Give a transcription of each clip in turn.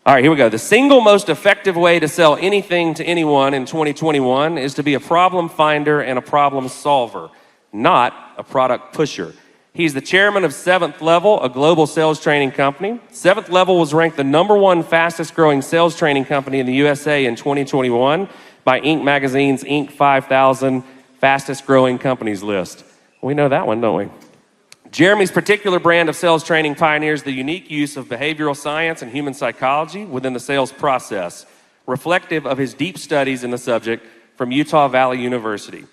All right, here we go. The single most effective way to sell anything to anyone in 2021 is to be a problem finder and a problem solver, not a product pusher. He's the chairman of Seventh Level, a global sales training company. Seventh Level was ranked the #1 fastest growing sales training company in the USA in 2021 by Inc. Magazine's Inc. 5000 fastest growing companies list. We know that one, don't we? Jeremy's particular brand of sales training pioneers the unique use of behavioral science and human psychology within the sales process, reflective of his deep studies in the subject from Utah Valley University.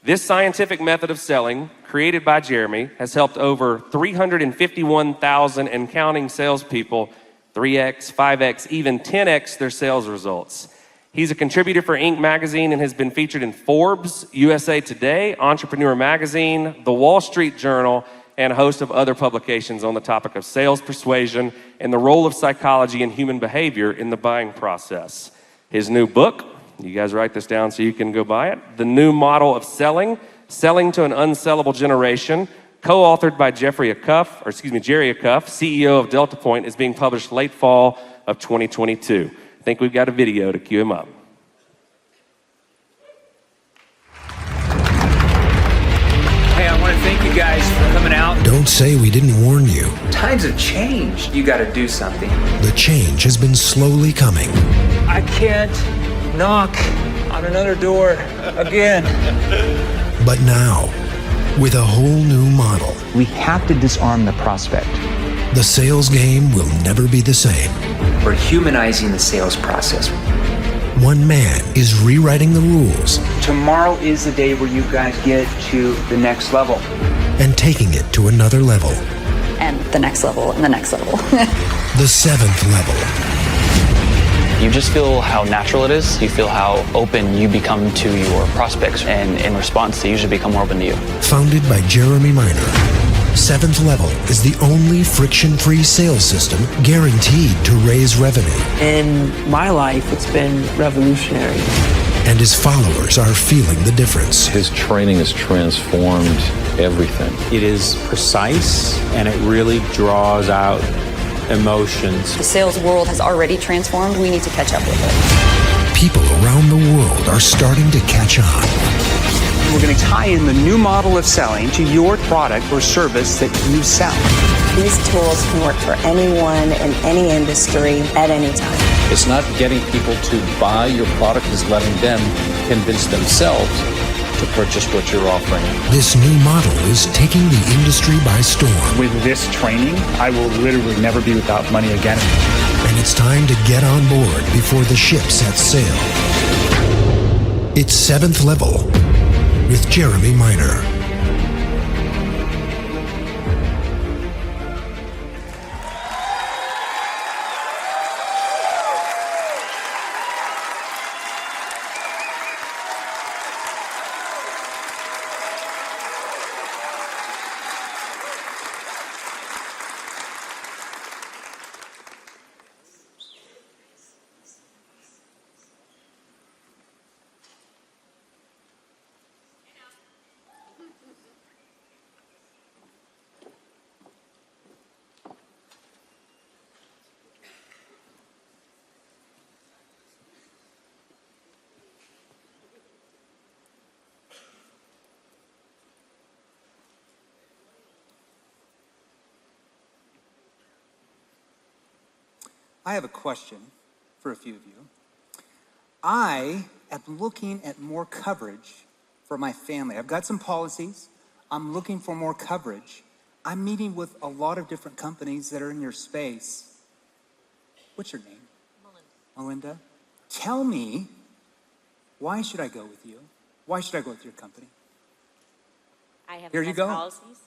This scientific method of selling, created by Jeremy, has helped over 351,000 and counting salespeople 3x, 5x, even 10x their sales results. He's a contributor for Inc. Magazine and has been featured in Forbes, USA Today, Entrepreneur Magazine, The Wall Street Journal, and a host of other publications on the topic of sales persuasion and the role of psychology and human behavior in the buying process. His new book, you guys write this down so you can go buy it, The New Model of Selling, Selling to an Unsellable Generation, co-authored by Jerry Acuff, CEO of Delta Point, is being published late fall of 2022. I think we've got a video to cue him up. Hey, I want to thank you guys for coming out. Don't say we didn't warn you. Times have changed. You got to do something. The change has been slowly coming. I can't knock on another door again. But now, with a whole new model, we have to disarm the prospect. the sales game will never be the same. We're humanizing the sales process. One man is rewriting the rules Tomorrow is the day where you guys get to the next level. and taking it to another level. And the next level, and the next level. The seventh level. You just feel how natural it is. You feel how open you become to your prospects, and in response, they usually become more open to you. Founded by Jeremy Miner, Seventh Level is the only friction-free sales system guaranteed to raise revenue. In my life, it's been revolutionary. And his followers are feeling the difference. His training has transformed everything. It is precise and it really draws out emotions. The sales world has already transformed. We need to catch up with it. People around the world are starting to catch on. We're going to tie in the new model of selling to your product or service that you sell. These tools can work for anyone in any industry at any time. It's not getting people to buy your product, it's letting them convince themselves to purchase what you're offering. This new model is taking the industry by storm. With this training, I will literally never be without money again. And it's time to get on board before the ship sets sail. It's Seventh Level with Jeremy Miner. I have a question for a few of you. I am looking at more coverage for my family. I've got some policies. I'm looking for more coverage. I'm meeting with a lot of different companies that are in your space. What's your name? Melinda. Tell me, why should I go with you? Why should I go with your company? I have Here the you best go. policies.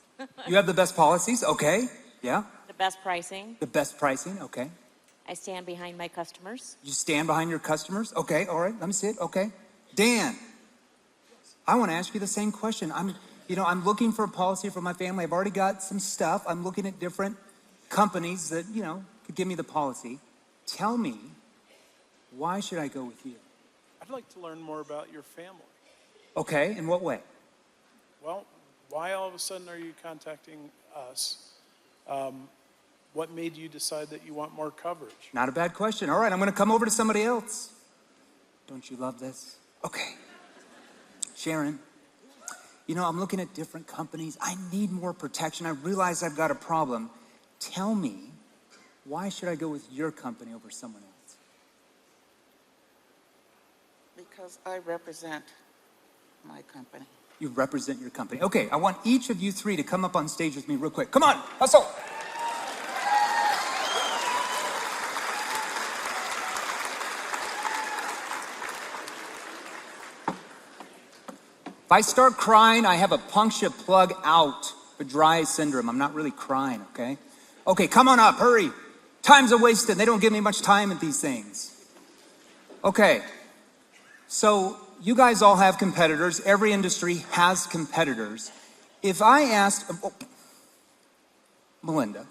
You have the best policies? Okay. Yeah. The best pricing. The best pricing? Okay. I stand behind my customers. You stand behind your customers? Okay, all right, let me see it. Okay. Dan, I want to ask you the same question. I'm looking for a policy for my family. I've already got some stuff. I'm looking at different companies that, could give me the policy. Tell me, why should I go with you? I'd like to learn more about your family. Okay, in what way? Well, why all of a sudden are you contacting us? What made you decide that you want more coverage? Not a bad question. All right, I'm going to come over to somebody else. Don't you love this? Okay. Sharon, you know, I'm looking at different companies. I need more protection. I realize I've got a problem. Tell me, why should I go with your company over someone else? Because I represent my company. You represent your company. Okay, I want each of you three to come up on stage with me real quick. Come on, hustle. If I start crying, I have a puncture plug out for dry syndrome. I'm not really crying, okay? Okay, come on up, hurry. Time's a wasted. They don't give me much time at these things. Okay, so you guys all have competitors. Every industry has competitors. If I asked, Melinda,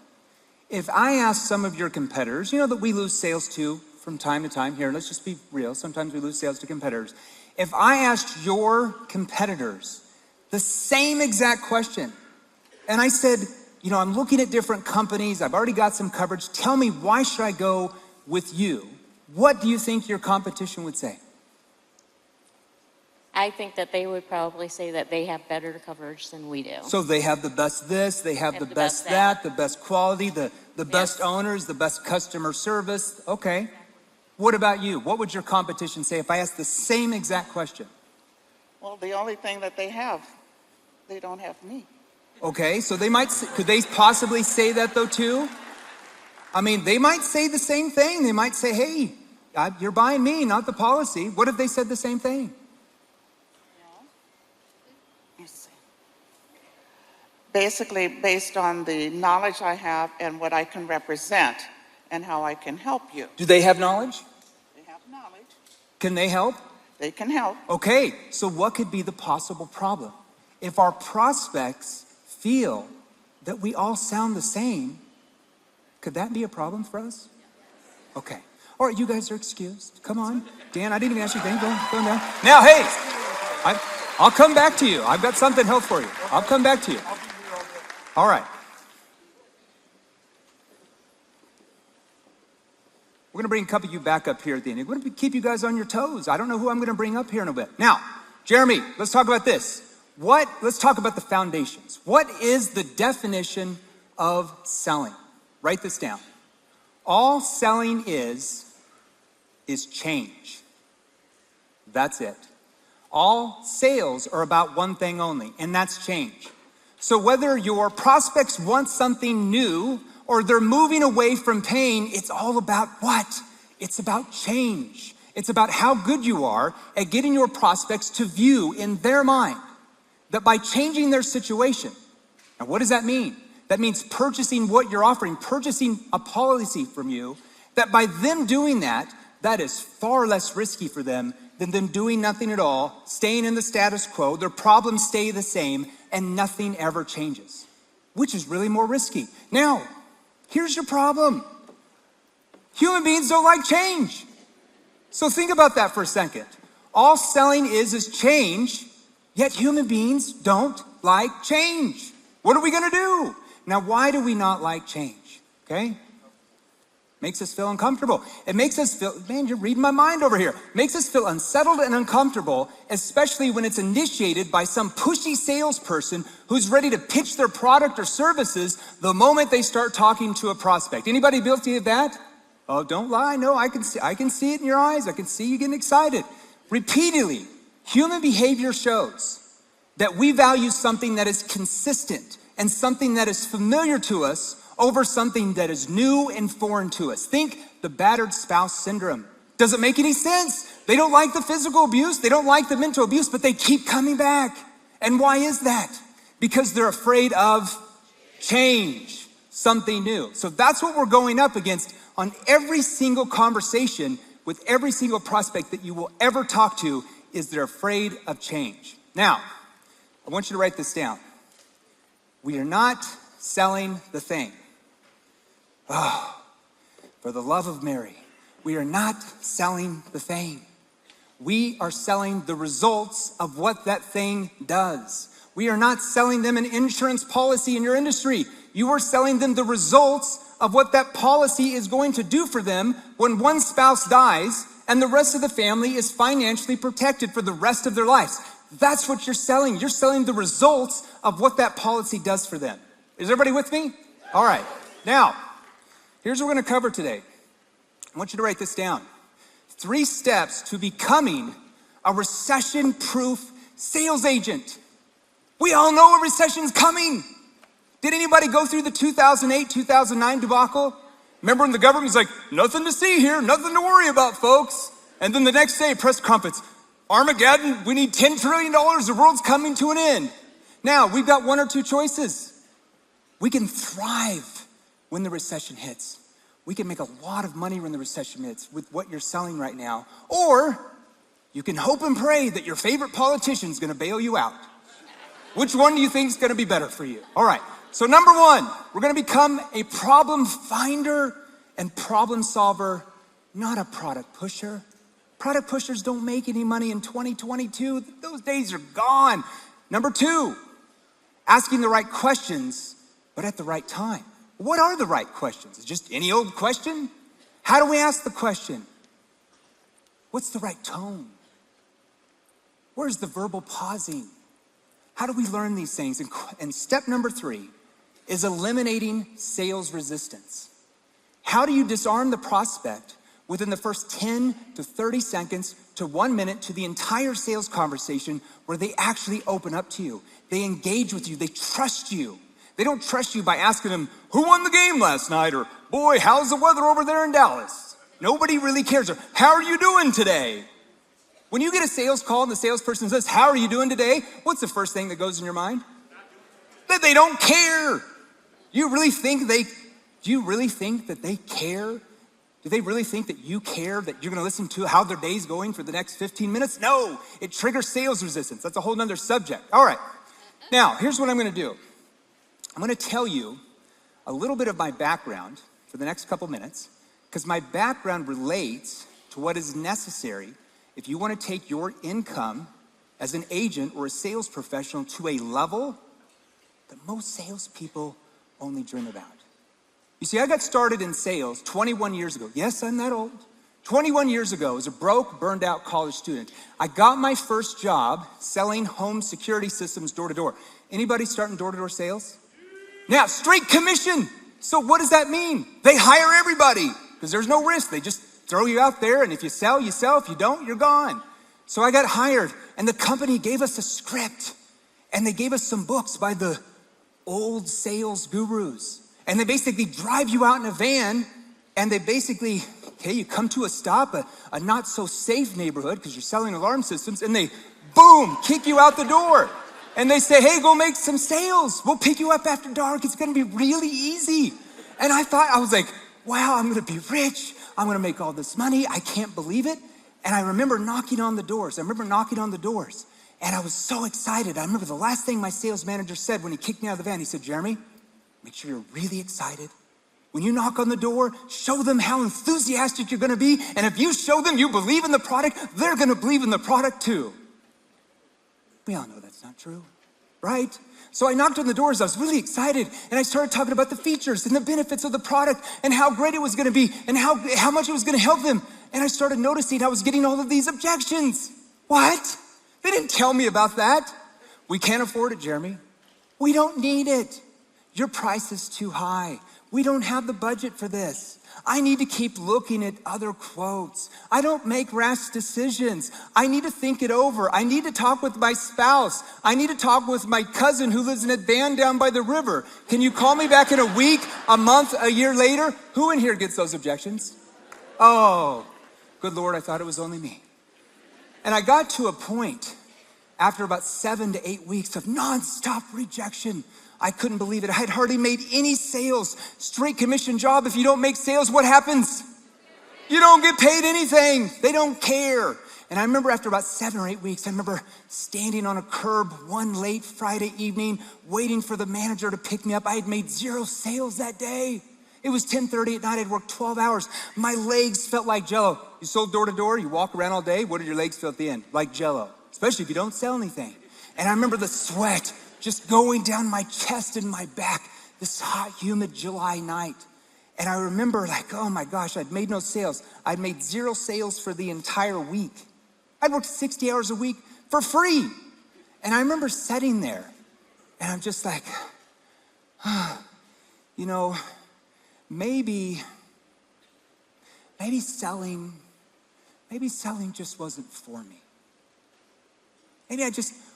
if I asked some of your competitors, you know that we lose sales to from time to time here, let's just be real, sometimes we lose sales to competitors. If I asked your competitors the same exact question, and I said, you know, I'm looking at different companies, I've already got some coverage, tell me why should I go with you? What do you think your competition would say? I think that they would probably say that they have better coverage than we do. So they have the best this, they have the best that, the best quality, the best owners, the best customer service. Okay. What about you? What would your competition say if I asked the same exact question? Well, the only thing that they don't have me. Okay, so they might, could they possibly say that though too? I mean, they might say the same thing. They might say, hey, you're buying me, not the policy. What if they said the same thing? Basically, based on the knowledge I have and what I can represent and how I can help you. Do they have knowledge? They have knowledge. Can they help? They can help. Okay, so what could be the possible problem? If our prospects feel that we all sound the same, could that be a problem for us? Okay. All right, you guys are excused. Come on. Dan, I didn't even ask you anything. Go now. Now, hey, I'll come back to you. I've got something else for you. I'll come back to you. All right. We're going to bring a couple of you back up here at the end. We're going to keep you guys on your toes. I don't know who I'm going to bring up here in a bit. Now, Jeremy, let's talk about this. Let's talk about the foundations. What is the definition of selling? Write this down. All selling is change. That's it. All sales are about one thing only, and that's change. So whether your prospects want something new or they're moving away from pain, it's all about what? It's about change. It's about how good you are at getting your prospects to view in their mind that by changing their situation. Now, what does that mean? That means purchasing what you're offering, purchasing a policy from you, that by them doing that, that is far less risky for them than them doing nothing at all, staying in the status quo, their problems stay the same, and nothing ever changes, which is really more risky. Now, here's your problem. Human beings don't like change. So think about that for a second. All selling is change, yet human beings don't like change. What are we gonna do? Now, why do we not like change? Okay? Makes us feel uncomfortable. It makes us feel, man, you're reading my mind over here. Makes us feel unsettled and uncomfortable, especially when it's initiated by some pushy salesperson who's ready to pitch their product or services the moment they start talking to a prospect. Anybody guilty of that? Oh, don't lie. No, I can see it in your eyes. I can see you getting excited. Repeatedly, human behavior shows that we value something that is consistent and something that is familiar to us over something that is new and foreign to us. Think the battered spouse syndrome. Doesn't make any sense. They don't like the physical abuse. They don't like the mental abuse, but they keep coming back. And why is that? Because they're afraid of change, something new. So that's what we're going up against on every single conversation with every single prospect that you will ever talk to, is they're afraid of change. Now, I want you to write this down. We are not selling the thing. Oh, for the love of Mary, we are not selling the thing. We are selling the results of what that thing does. We are not selling them an insurance policy in your industry. You are selling them the results of what that policy is going to do for them when one spouse dies and the rest of the family is financially protected for the rest of their lives. That's what you're selling. You're selling the results of what that policy does for them. Is everybody with me? All right. Now, here's what we're going to cover today. I want you to write this down. 3 steps to becoming a recession-proof sales agent. We all know a recession's coming. Did anybody go through the 2008, 2009 debacle? Remember when the government was like, nothing to see here, nothing to worry about, folks. And then the next day, press conference, Armageddon, we need $10 trillion, the world's coming to an end. Now, we've got 1 or 2 choices. We can thrive when the recession hits. We can make a lot of money when the recession hits with what you're selling right now. Or you can hope and pray that your favorite politician is going to bail you out. Which one do you think is going to be better for you? All right. So number 1, we're going to become a problem finder and problem solver, not a product pusher. Product pushers don't make any money in 2022. Those days are gone. Number 2, asking the right questions, but at the right time. What are the right questions? Is it just any old question? How do we ask the question? What's the right tone? Where's the verbal pausing? How do we learn these things? And step number 3 is eliminating sales resistance. How do you disarm the prospect within the first 10 to 30 seconds to 1 minute to the entire sales conversation where they actually open up to you? They engage with you. They trust you. They don't trust you by asking them, who won the game last night? Or, boy, how's the weather over there in Dallas? Nobody really cares. Or, how are you doing today? When you get a sales call and the salesperson says, how are you doing today? What's the first thing that goes in your mind? That they don't care. Do you really think that they care? Do they really think that you care, that you're going to listen to how their day's going for the next 15 minutes? No, it triggers sales resistance. That's a whole nother subject. All right. Now, here's what I'm going to do. I'm going to tell you a little bit of my background for the next couple minutes, because my background relates to what is necessary if you want to take your income as an agent or a sales professional to a level that most salespeople only dream about. You see, I got started in sales 21 years ago. Yes, I'm that old. 21 years ago, as a broke, burned out college student, I got my first job selling home security systems door to door. Anybody starting door to door sales? Now, straight commission. So what does that mean? They hire everybody because there's no risk. They just throw you out there, and if you sell, you sell. If you don't, you're gone. So I got hired, and the company gave us a script, and they gave us some books by the old sales gurus. And they basically drive you out in a van, and they basically, okay, you come to a stop, a not so safe neighborhood because you're selling alarm systems, and they, boom, kick you out the door. And they say, hey, go make some sales. We'll pick you up after dark. It's going to be really easy. And I was like, wow, I'm going to be rich. I'm going to make all this money. I can't believe it. And I remember knocking on the doors. And I was so excited. I remember the last thing my sales manager said when he kicked me out of the van. He said, Jeremy, make sure you're really excited. When you knock on the door, show them how enthusiastic you're going to be. And if you show them you believe in the product, they're going to believe in the product too. We all know that's not true, right? So I knocked on the doors. I was really excited. And I started talking about the features and the benefits of the product and how great it was going to be and how much it was going to help them. And I started noticing I was getting all of these objections. What? They didn't tell me about that. We can't afford it, Jeremy. We don't need it. Your price is too high. We don't have the budget for this. I need to keep looking at other quotes. I don't make rash decisions. I need to think it over. I need to talk with my spouse. I need to talk with my cousin who lives in a van down by the river. Can you call me back in a week, a month, a year later? Who in here gets those objections? Oh, good Lord, I thought it was only me. And I got to a point after about 7 to 8 weeks of nonstop rejection. I couldn't believe it. I had hardly made any sales. Straight commission job. If you don't make sales, what happens? You don't get paid anything. They don't care. And I remember after about 7 or 8 weeks, I remember standing on a curb one late Friday evening, waiting for the manager to pick me up. I had made 0 sales that day. It was 10:30 at night. I'd worked 12 hours. My legs felt like Jell-O. You sold door to door. You walk around all day. What do your legs feel at the end? Like Jell-O, especially if you don't sell anything. And I remember the sweat just going down my chest and my back. this hot, humid July night. And I remember like, oh my gosh, I'd made no sales. I'd made 0 sales for the entire week. I'd worked 60 hours a week for free. And I remember sitting there and I'm just like, you know, maybe selling just wasn't for me. Maybe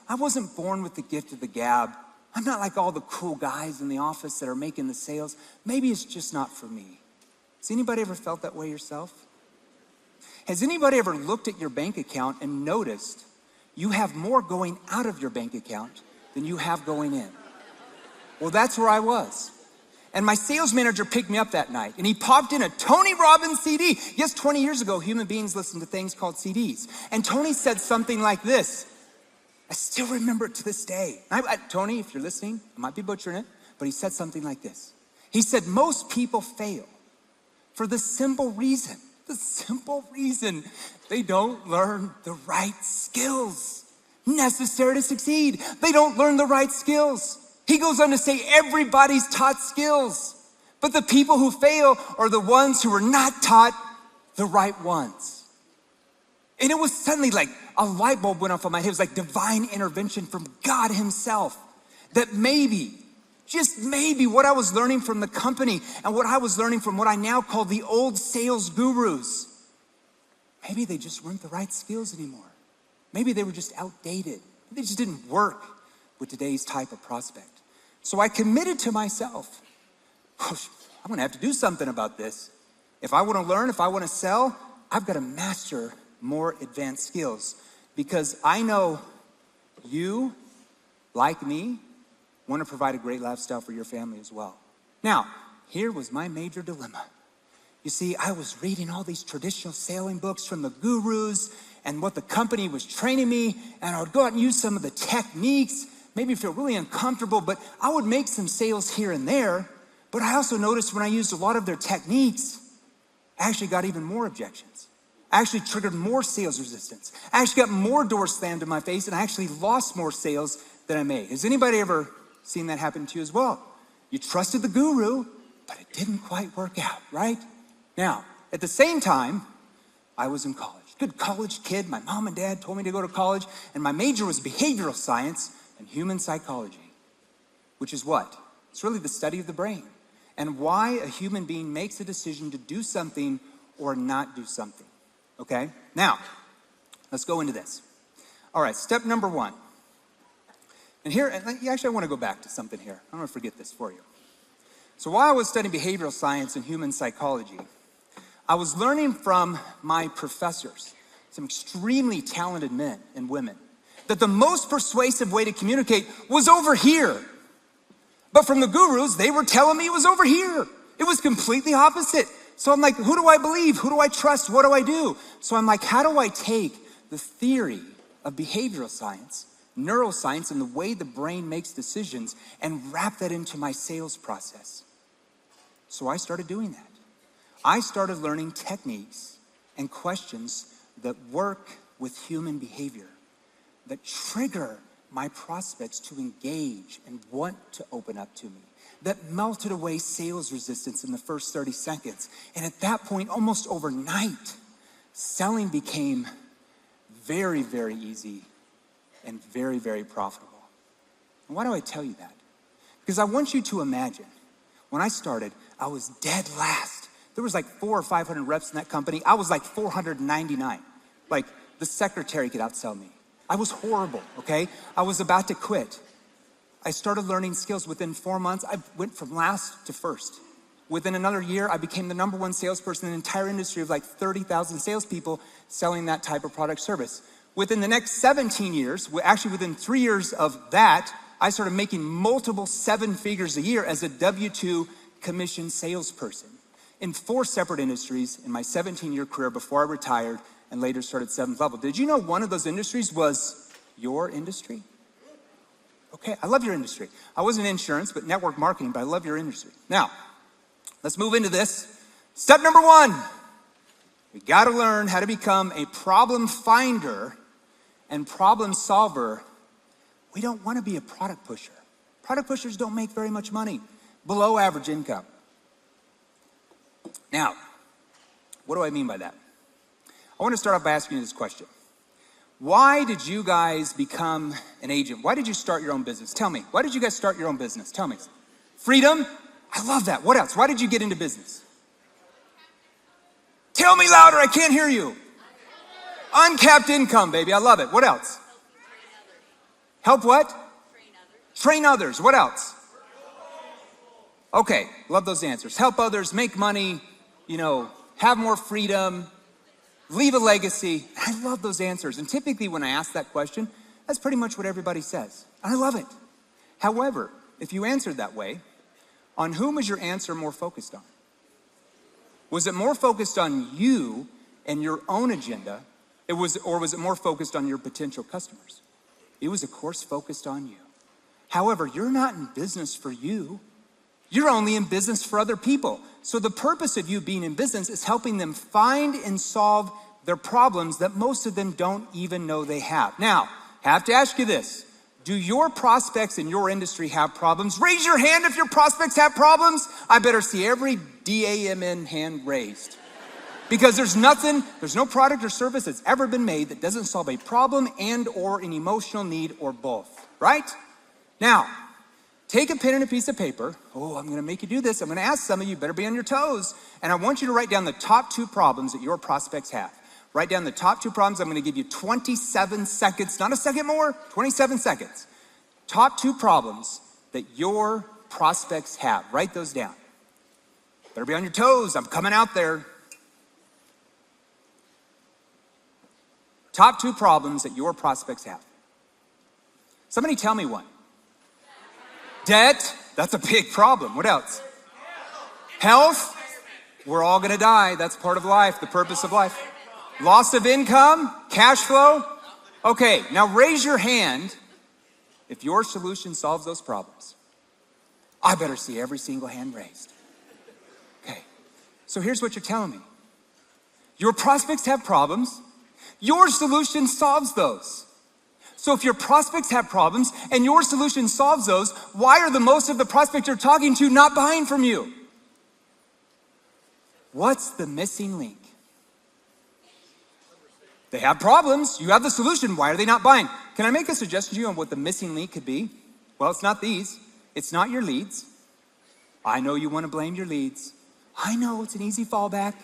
I wasn't born with the gift of the gab. I'm not like all the cool guys in the office that are making the sales. Maybe it's just not for me. Has anybody ever felt that way yourself? Has anybody ever looked at your bank account and noticed you have more going out of your bank account than you have going in? Well, that's where I was. And my sales manager picked me up that night and he popped in a Tony Robbins CD. Yes, 20 years ago, human beings listened to things called CDs. And Tony said something like this. I still remember it to this day. Tony, if you're listening, I might be butchering it, but he said something like this. He said, most people fail for the simple reason they don't learn the right skills necessary to succeed. They don't learn the right skills. He goes on to say everybody's taught skills, but the people who fail are the ones who are not taught the right ones. And it was suddenly like a light bulb went off on my head. It was like divine intervention from God himself. That maybe, just maybe, what I was learning from the company and what I was learning from what I now call the old sales gurus, maybe they just weren't the right skills anymore. Maybe they were just outdated. They just didn't work with today's type of prospect. So I committed to myself, I'm gonna have to do something about this. If I wanna learn, if I wanna sell, I've gotta master more advanced skills, because I know you, like me, want to provide a great lifestyle for your family as well. Now, here was my major dilemma. You see, I was reading all these traditional selling books from the gurus and what the company was training me, and I would go out and use some of the techniques, maybe feel really uncomfortable, but I would make some sales here and there. But I also noticed when I used a lot of their techniques, I actually got even more objections. I actually triggered more sales resistance. I actually got more doors slammed in my face, and I actually lost more sales than I made. Has anybody ever seen that happen to you as well? You trusted the guru, but it didn't quite work out, right? Now, at the same time, I was in college. Good college kid. My mom and dad told me to go to college, and my major was behavioral science and human psychology, which is what? It's really the study of the brain and why a human being makes a decision to do something or not do something. Okay, now, let's go into this. All right, step number 1. And here, actually, I want to go back to something here. I don't want to forget this for you. So while I was studying behavioral science and human psychology, I was learning from my professors, some extremely talented men and women, that the most persuasive way to communicate was over here. But from the gurus, they were telling me it was over here. It was completely opposite. So I'm like, who do I believe? Who do I trust? What do I do? So I'm like, how do I take the theory of behavioral science, neuroscience, and the way the brain makes decisions and wrap that into my sales process? So I started doing that. I started learning techniques and questions that work with human behavior, that trigger my prospects to engage and want to open up to me, that melted away sales resistance in the first 30 seconds. And at that point, almost overnight, selling became very, very easy and very, very profitable. And why do I tell you that? Because I want you to imagine, when I started, I was dead last. There was like 400 or 500 reps in that company. I was like 499. Like, the secretary could outsell me. I was horrible, okay? I was about to quit. I started learning skills. Within 4 months, I went from last to first. Within another year, I became the #1 salesperson in the entire industry of like 30,000 salespeople selling that type of product service. Within the next 17 years, actually within 3 years of that, I started making multiple 7 figures a year as a W-2 commission salesperson in 4 separate industries in my 17-year career before I retired and later started 7th Level. Did you know one of those industries was your industry? Okay, I love your industry. I wasn't in insurance, but network marketing, but I love your industry. Now, let's move into this. Step number 1, we gotta learn how to become a problem finder and problem solver. We don't wanna be a product pusher. Product pushers don't make very much money. below average income. Now, what do I mean by that? I want to start off by asking you this question. Why did you guys become an agent? Why did you start your own business? Tell me. Why did you guys start your own business? Tell me. Freedom? I love that. What else? Why did you get into business? Tell me louder. I can't hear you. Uncapped income, baby. I love it. What else? Help what? Train others. What else? Okay, love those answers. Help others, make money, have more freedom, leave a legacy. I love those answers. And typically when I ask that question, that's pretty much what everybody says. And I love it. However, if you answered that way, on whom is your answer more focused on? Was it more focused on you and your own agenda, or was it more focused on your potential customers? It was, of course, focused on you. However, you're not in business for you. You're only in business for other people. So the purpose of you being in business is helping them find and solve their problems that most of them don't even know they have. Now, I have to ask you this. Do your prospects in your industry have problems? Raise your hand if your prospects have problems. I better see every DAMN hand raised. Because there's no product or service that's ever been made that doesn't solve a problem and or an emotional need or both, right? Now, take a pen and a piece of paper. Oh, I'm gonna make you do this. I'm gonna ask some of you, better be on your toes. And I want you to write down the top 2 problems that your prospects have. Write down the top 2 problems. I'm gonna give you 27 seconds, not a second more, 27 seconds. Top 2 problems that your prospects have. Write those down. Better be on your toes. I'm coming out there. Top 2 problems that your prospects have. Somebody tell me one. Debt, that's a big problem. What else? Health, we're all gonna die. That's part of life, the purpose of life. Loss of income, cash flow. Okay, now raise your hand if your solution solves those problems. I better see every single hand raised. Okay, so here's what you're telling me. Your prospects have problems. Your solution solves those. So if your prospects have problems and your solution solves those, why are the most of the prospects you're talking to not buying from you? What's the missing link? They have problems. You have the solution. Why are they not buying? Can I make a suggestion to you on what the missing link could be? Well, it's not these. It's not your leads. I know you want to blame your leads. I know it's an easy fallback.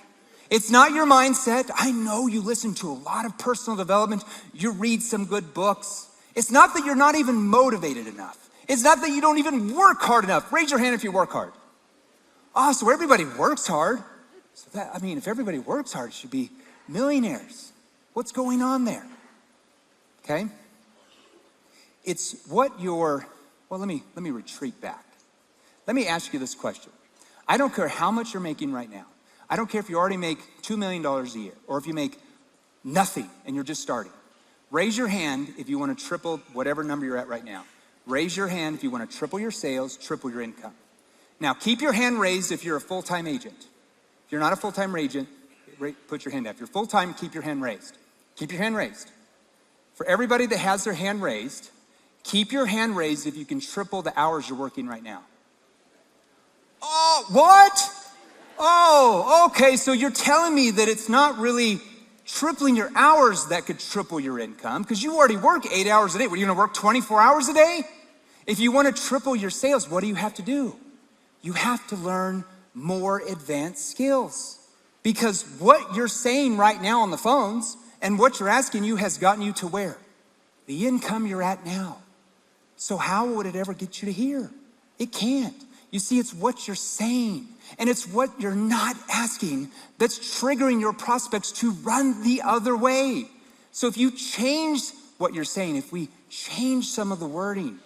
It's not your mindset. I know you listen to a lot of personal development. You read some good books. It's not that you're not even motivated enough. It's not that you don't even work hard enough. Raise your hand if you work hard. Oh, so everybody works hard. So if everybody works hard, it should be millionaires. What's going on there? Okay? It's what let me retreat back. Let me ask you this question. I don't care how much you're making right now. I don't care if you already make $2 million a year or if you make nothing and you're just starting. Raise your hand if you want to triple whatever number you're at right now. Raise your hand if you want to triple your sales, triple your income. Now, keep your hand raised if you're a full-time agent. If you're not a full-time agent, put your hand down. If you're full-time, keep your hand raised. Keep your hand raised. For everybody that has their hand raised, keep your hand raised if you can triple the hours you're working right now. Oh, what? Oh, okay, so you're telling me that it's not really tripling your hours that could triple your income because you already work 8 hours a day. What, are you gonna work 24 hours a day? If you wanna triple your sales, what do you have to do? You have to learn more advanced skills because what you're saying right now on the phones and what you're asking you has gotten you to where? The income you're at now. So how would it ever get you to here? It can't. You see, it's what you're saying. And it's what you're not asking that's triggering your prospects to run the other way. So if you change what you're saying, if we change some of the wording,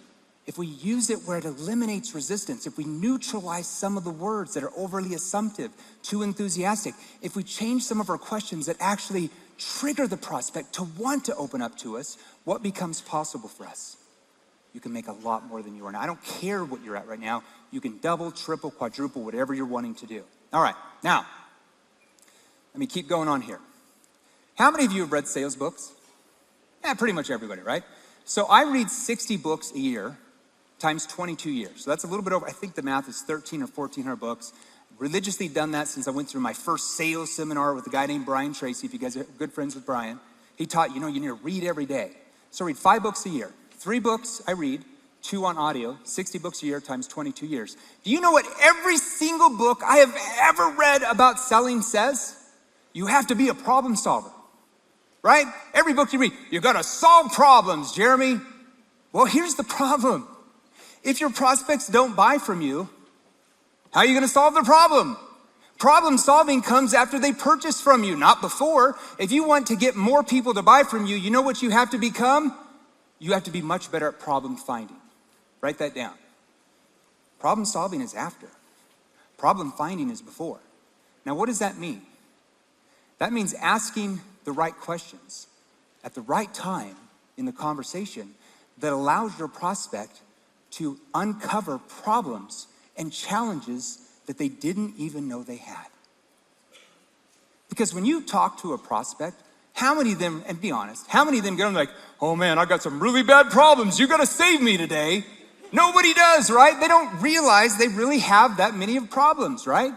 if we use it where it eliminates resistance, if we neutralize some of the words that are overly assumptive, too enthusiastic, if we change some of our questions that actually trigger the prospect to want to open up to us, what becomes possible for us? You can make a lot more than you are now. I don't care what you're at right now. You can double, triple, quadruple, whatever you're wanting to do. All right, now, let me keep going on here. How many of you have read sales books? Yeah, pretty much everybody, right? So I read 60 books a year times 22 years. So that's a little bit over, I think the math is 13 or 1,400 books. Religiously done that since I went through my first sales seminar with a guy named Brian Tracy. If you guys are good friends with Brian, he taught, you need to read every day. So I read 5 books a year. 3 books I read, 2 on audio, 60 books a year times 22 years. Do you know what every single book I have ever read about selling says? You have to be a problem solver, right? Every book you read, you gotta solve problems, Jeremy. Well, here's the problem. If your prospects don't buy from you, how are you gonna solve the problem? Problem solving comes after they purchase from you, not before. If you want to get more people to buy from you, you know what you have to become? You have to be much better at problem finding. Write that down. Problem solving is after. Problem finding is before. Now, what does that mean? That means asking the right questions at the right time in the conversation that allows your prospect to uncover problems and challenges that they didn't even know they had. Because when you talk to a prospect, how many of them, and be honest, how many of them go like, oh man, I got some really bad problems, you gotta save me today? Nobody does, right? They don't realize they really have that many of problems, right?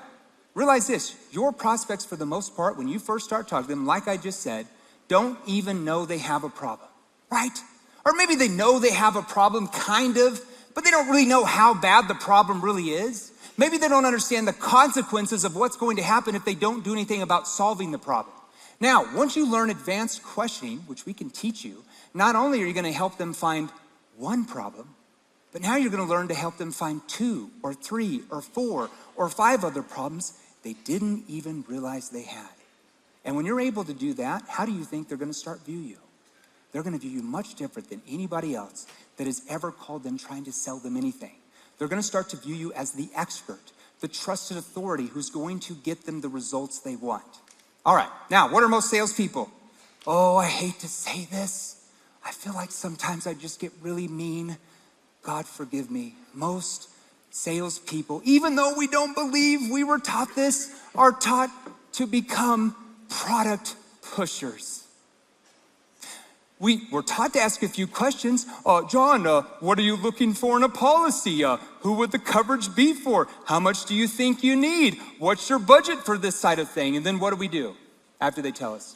Realize this, your prospects for the most part, when you first start talking to them, like I just said, don't even know they have a problem, right? Or maybe they know they have a problem, kind of, but they don't really know how bad the problem really is. Maybe they don't understand the consequences of what's going to happen if they don't do anything about solving the problem. Now, once you learn advanced questioning, which we can teach you, not only are you gonna help them find one problem, but now you're gonna learn to help them find 2 or 3 or 4 or 5 other problems they didn't even realize they had. And when you're able to do that, how do you think they're gonna start view you? They're gonna view you much different than anybody else that has ever called them trying to sell them anything. They're gonna start to view you as the expert, the trusted authority who's going to get them the results they want. All right, now, what are most salespeople? Oh, I hate to say this. I feel like sometimes I just get really mean. God forgive me. Most salespeople, even though we don't believe we were taught this, are taught to become product pushers. We were taught to ask a few questions. John, what are you looking for in a policy? Who would the coverage be for? How much do you think you need? What's your budget for this side of thing? And then what do we do after they tell us?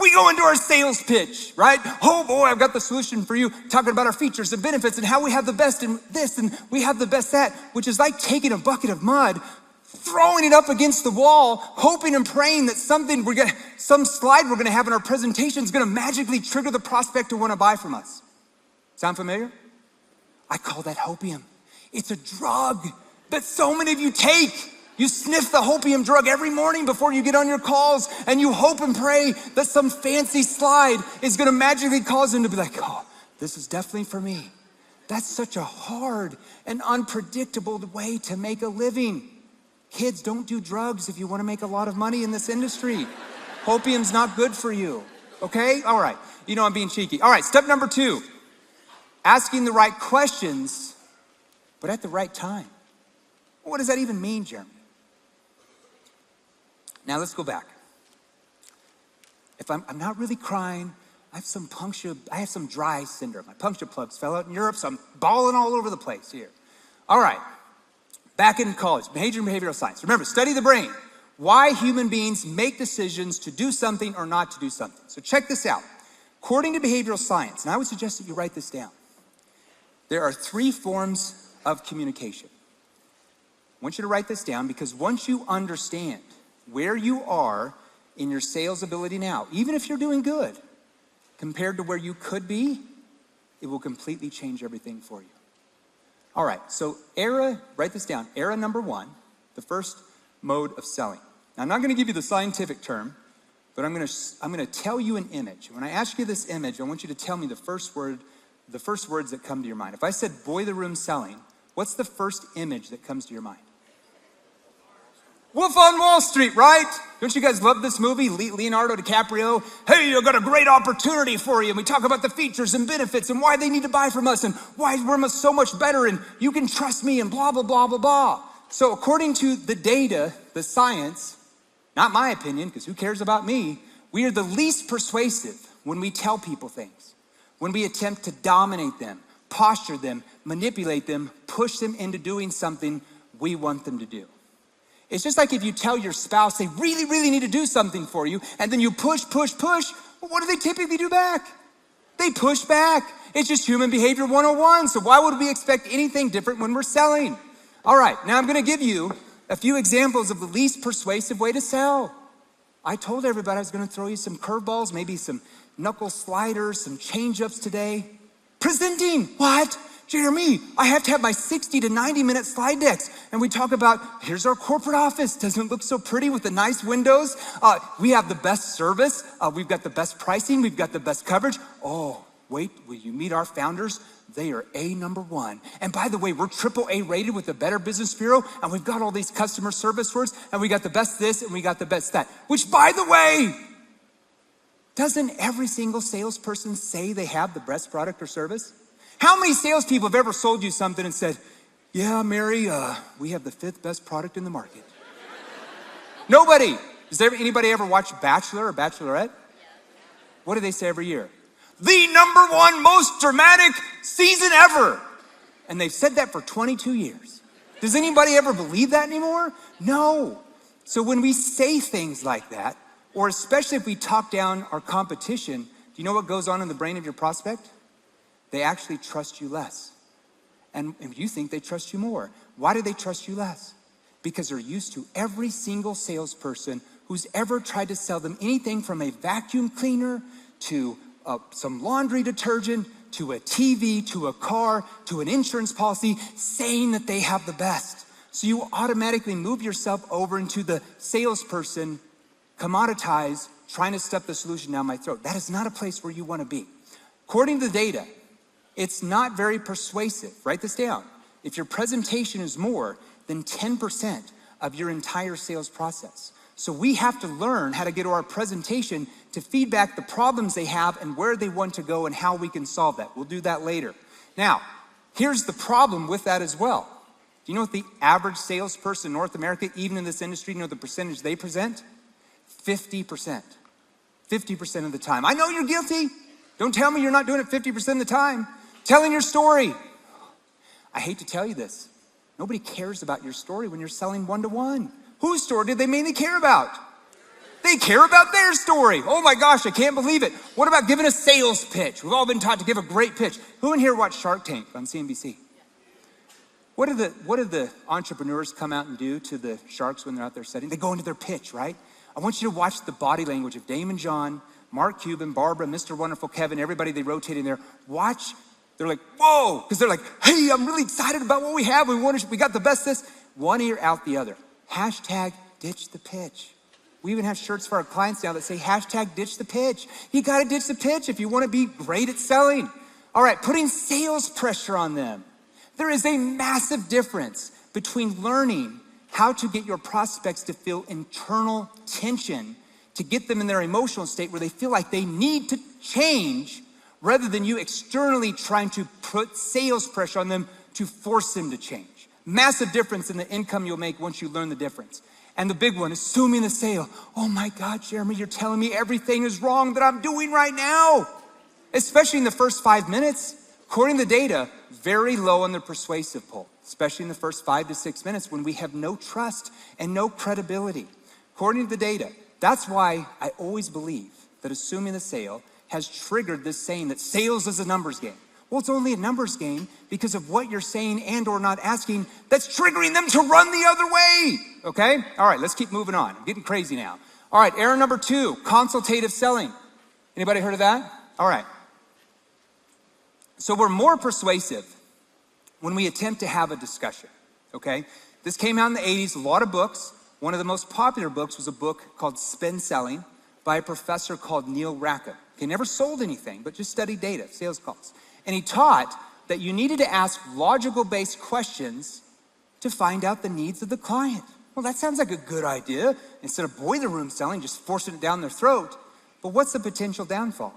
We go into our sales pitch, right? Oh boy, I've got the solution for you, talking about our features and benefits and how we have the best in this and we have the best that, which is like taking a bucket of mud, throwing it up against the wall, hoping and praying that some slide we're gonna have in our presentation is gonna magically trigger the prospect to wanna buy from us. Sound familiar? I call that hopium. It's a drug that so many of you take. You sniff the hopium drug every morning before you get on your calls, and you hope and pray that some fancy slide is gonna magically cause them to be like, oh, this is definitely for me. That's such a hard and unpredictable way to make a living. Kids, don't do drugs if you wanna make a lot of money in this industry. Hopium's not good for you, okay? All right, you know I'm being cheeky. All right, step number 2, asking the right questions, but at the right time. What does that even mean, Jeremy? Now let's go back. If I'm not really crying, I have some dry syndrome. My puncture plugs fell out in Europe, so I'm bawling all over the place here. All right, back in college, behavioral science. Remember, study the brain. Why human beings make decisions to do something or not to do something. So check this out. According to behavioral science, and I would suggest that you write this down, there are 3 forms of communication. I want you to write this down because once you understand where you are in your sales ability now, even if you're doing good, compared to where you could be, it will completely change everything for you. All right, so write this down, era number 1, the first mode of selling. Now, I'm not gonna give you the scientific term, but I'm gonna tell you an image. When I ask you this image, I want you to tell me the first words that come to your mind. If I said boiler room selling, what's the first image that comes to your mind? Wolf on Wall Street, right? Don't you guys love this movie? Leonardo DiCaprio, hey, I've got a great opportunity for you. And we talk about the features and benefits and why they need to buy from us and why we're so much better and you can trust me and blah, blah, blah, blah, blah. So according to the data, the science, not my opinion, because who cares about me, we are the least persuasive when we tell people things, when we attempt to dominate them, posture them, manipulate them, push them into doing something we want them to do. It's just like if you tell your spouse they really, really need to do something for you, and then you push, well, what do they typically do back? They push back. It's just human behavior 101. So why would we expect anything different when we're selling? All right, now I'm gonna give you a few examples of the least persuasive way to sell. I told everybody I was gonna throw you some curveballs, maybe some knuckle sliders, some change-ups today. Presenting, what? Jeremy, I have to have my 60 to 90 minute slide decks. And we talk about, here's our corporate office. Doesn't it look so pretty with the nice windows? We have the best service. We've got the best pricing. We've got the best coverage. Oh, wait, will you meet our founders? They are #1. And by the way, we're AAA rated with the Better Business Bureau. And we've got all these customer service words. And we got the best this and we got the best that. Which, by the way, doesn't every single salesperson say they have the best product or service? How many salespeople have ever sold you something and said, yeah, Mary, we have the 5th best product in the market? Nobody. Does anybody ever watch Bachelor or Bachelorette? What do they say every year? The #1 most dramatic season ever. And they've said that for 22 years. Does anybody ever believe that anymore? No. So when we say things like that, or especially if we talk down our competition, do you know what goes on in the brain of your prospect? They actually trust you less. And you think they trust you more. Why do they trust you less? Because they're used to every single salesperson who's ever tried to sell them anything from a vacuum cleaner to some laundry detergent, to a TV, to a car, to an insurance policy, saying that they have the best. So you automatically move yourself over into the salesperson, commoditized, trying to stuff the solution down my throat. That is not a place where you want to be. According to the data, it's not very persuasive. Write this down. If your presentation is more than 10% of your entire sales process. So we have to learn how to get our presentation to feedback the problems they have and where they want to go and how we can solve that. We'll do that later. Now, here's the problem with that as well. Do you know what the average salesperson in North America, even in this industry, you know the percentage they present? 50%. 50% of the time. I know you're guilty. Don't tell me you're not doing it 50% of the time. Telling your story. I hate to tell you this. Nobody cares about your story when you're selling one-to-one. Whose story did they mainly care about? They care about their story. Oh my gosh, I can't believe it. What about giving a sales pitch? We've all been taught to give a great pitch. Who in here watched Shark Tank on CNBC? What do the entrepreneurs come out and do to the sharks when they're out there setting? They go into their pitch, right? I want you to watch the body language of Damon John, Mark Cuban, Barbara, Mr. Wonderful, Kevin, everybody they rotate in there. Watch. They're like, whoa, because they're like, hey, I'm really excited about what we have. We got the best this. One ear out the other. Hashtag ditch the pitch. We even have shirts for our clients now that say hashtag ditch the pitch. You got to ditch the pitch if you want to be great at selling. All right, putting sales pressure on them. There is a massive difference between learning how to get your prospects to feel internal tension, to get them in their emotional state where they feel like they need to change, rather than you externally trying to put sales pressure on them to force them to change. Massive difference in the income you'll make once you learn the difference. And the big one, assuming the sale. Oh my God, Jeremy, you're telling me everything is wrong that I'm doing right now. Especially in the first 5 minutes. According to the data, very low on the persuasive poll, especially in the first 5 to 6 minutes when we have no trust and no credibility. According to the data, that's why I always believe that assuming the sale has triggered this saying that sales is a numbers game. Well, it's only a numbers game because of what you're saying and or not asking that's triggering them to run the other way, okay? All right, let's keep moving on. I'm getting crazy now. All right, error number 2, consultative selling. Anybody heard of that? All right. So we're more persuasive when we attempt to have a discussion, okay? This came out in the 80s, a lot of books. One of the most popular books was a book called Spin Selling by a professor called Neil Rackham. He never sold anything, but just studied data, sales calls. And he taught that you needed to ask logical-based questions to find out the needs of the client. Well, that sounds like a good idea. Instead of boiler room selling, just forcing it down their throat. But what's the potential downfall?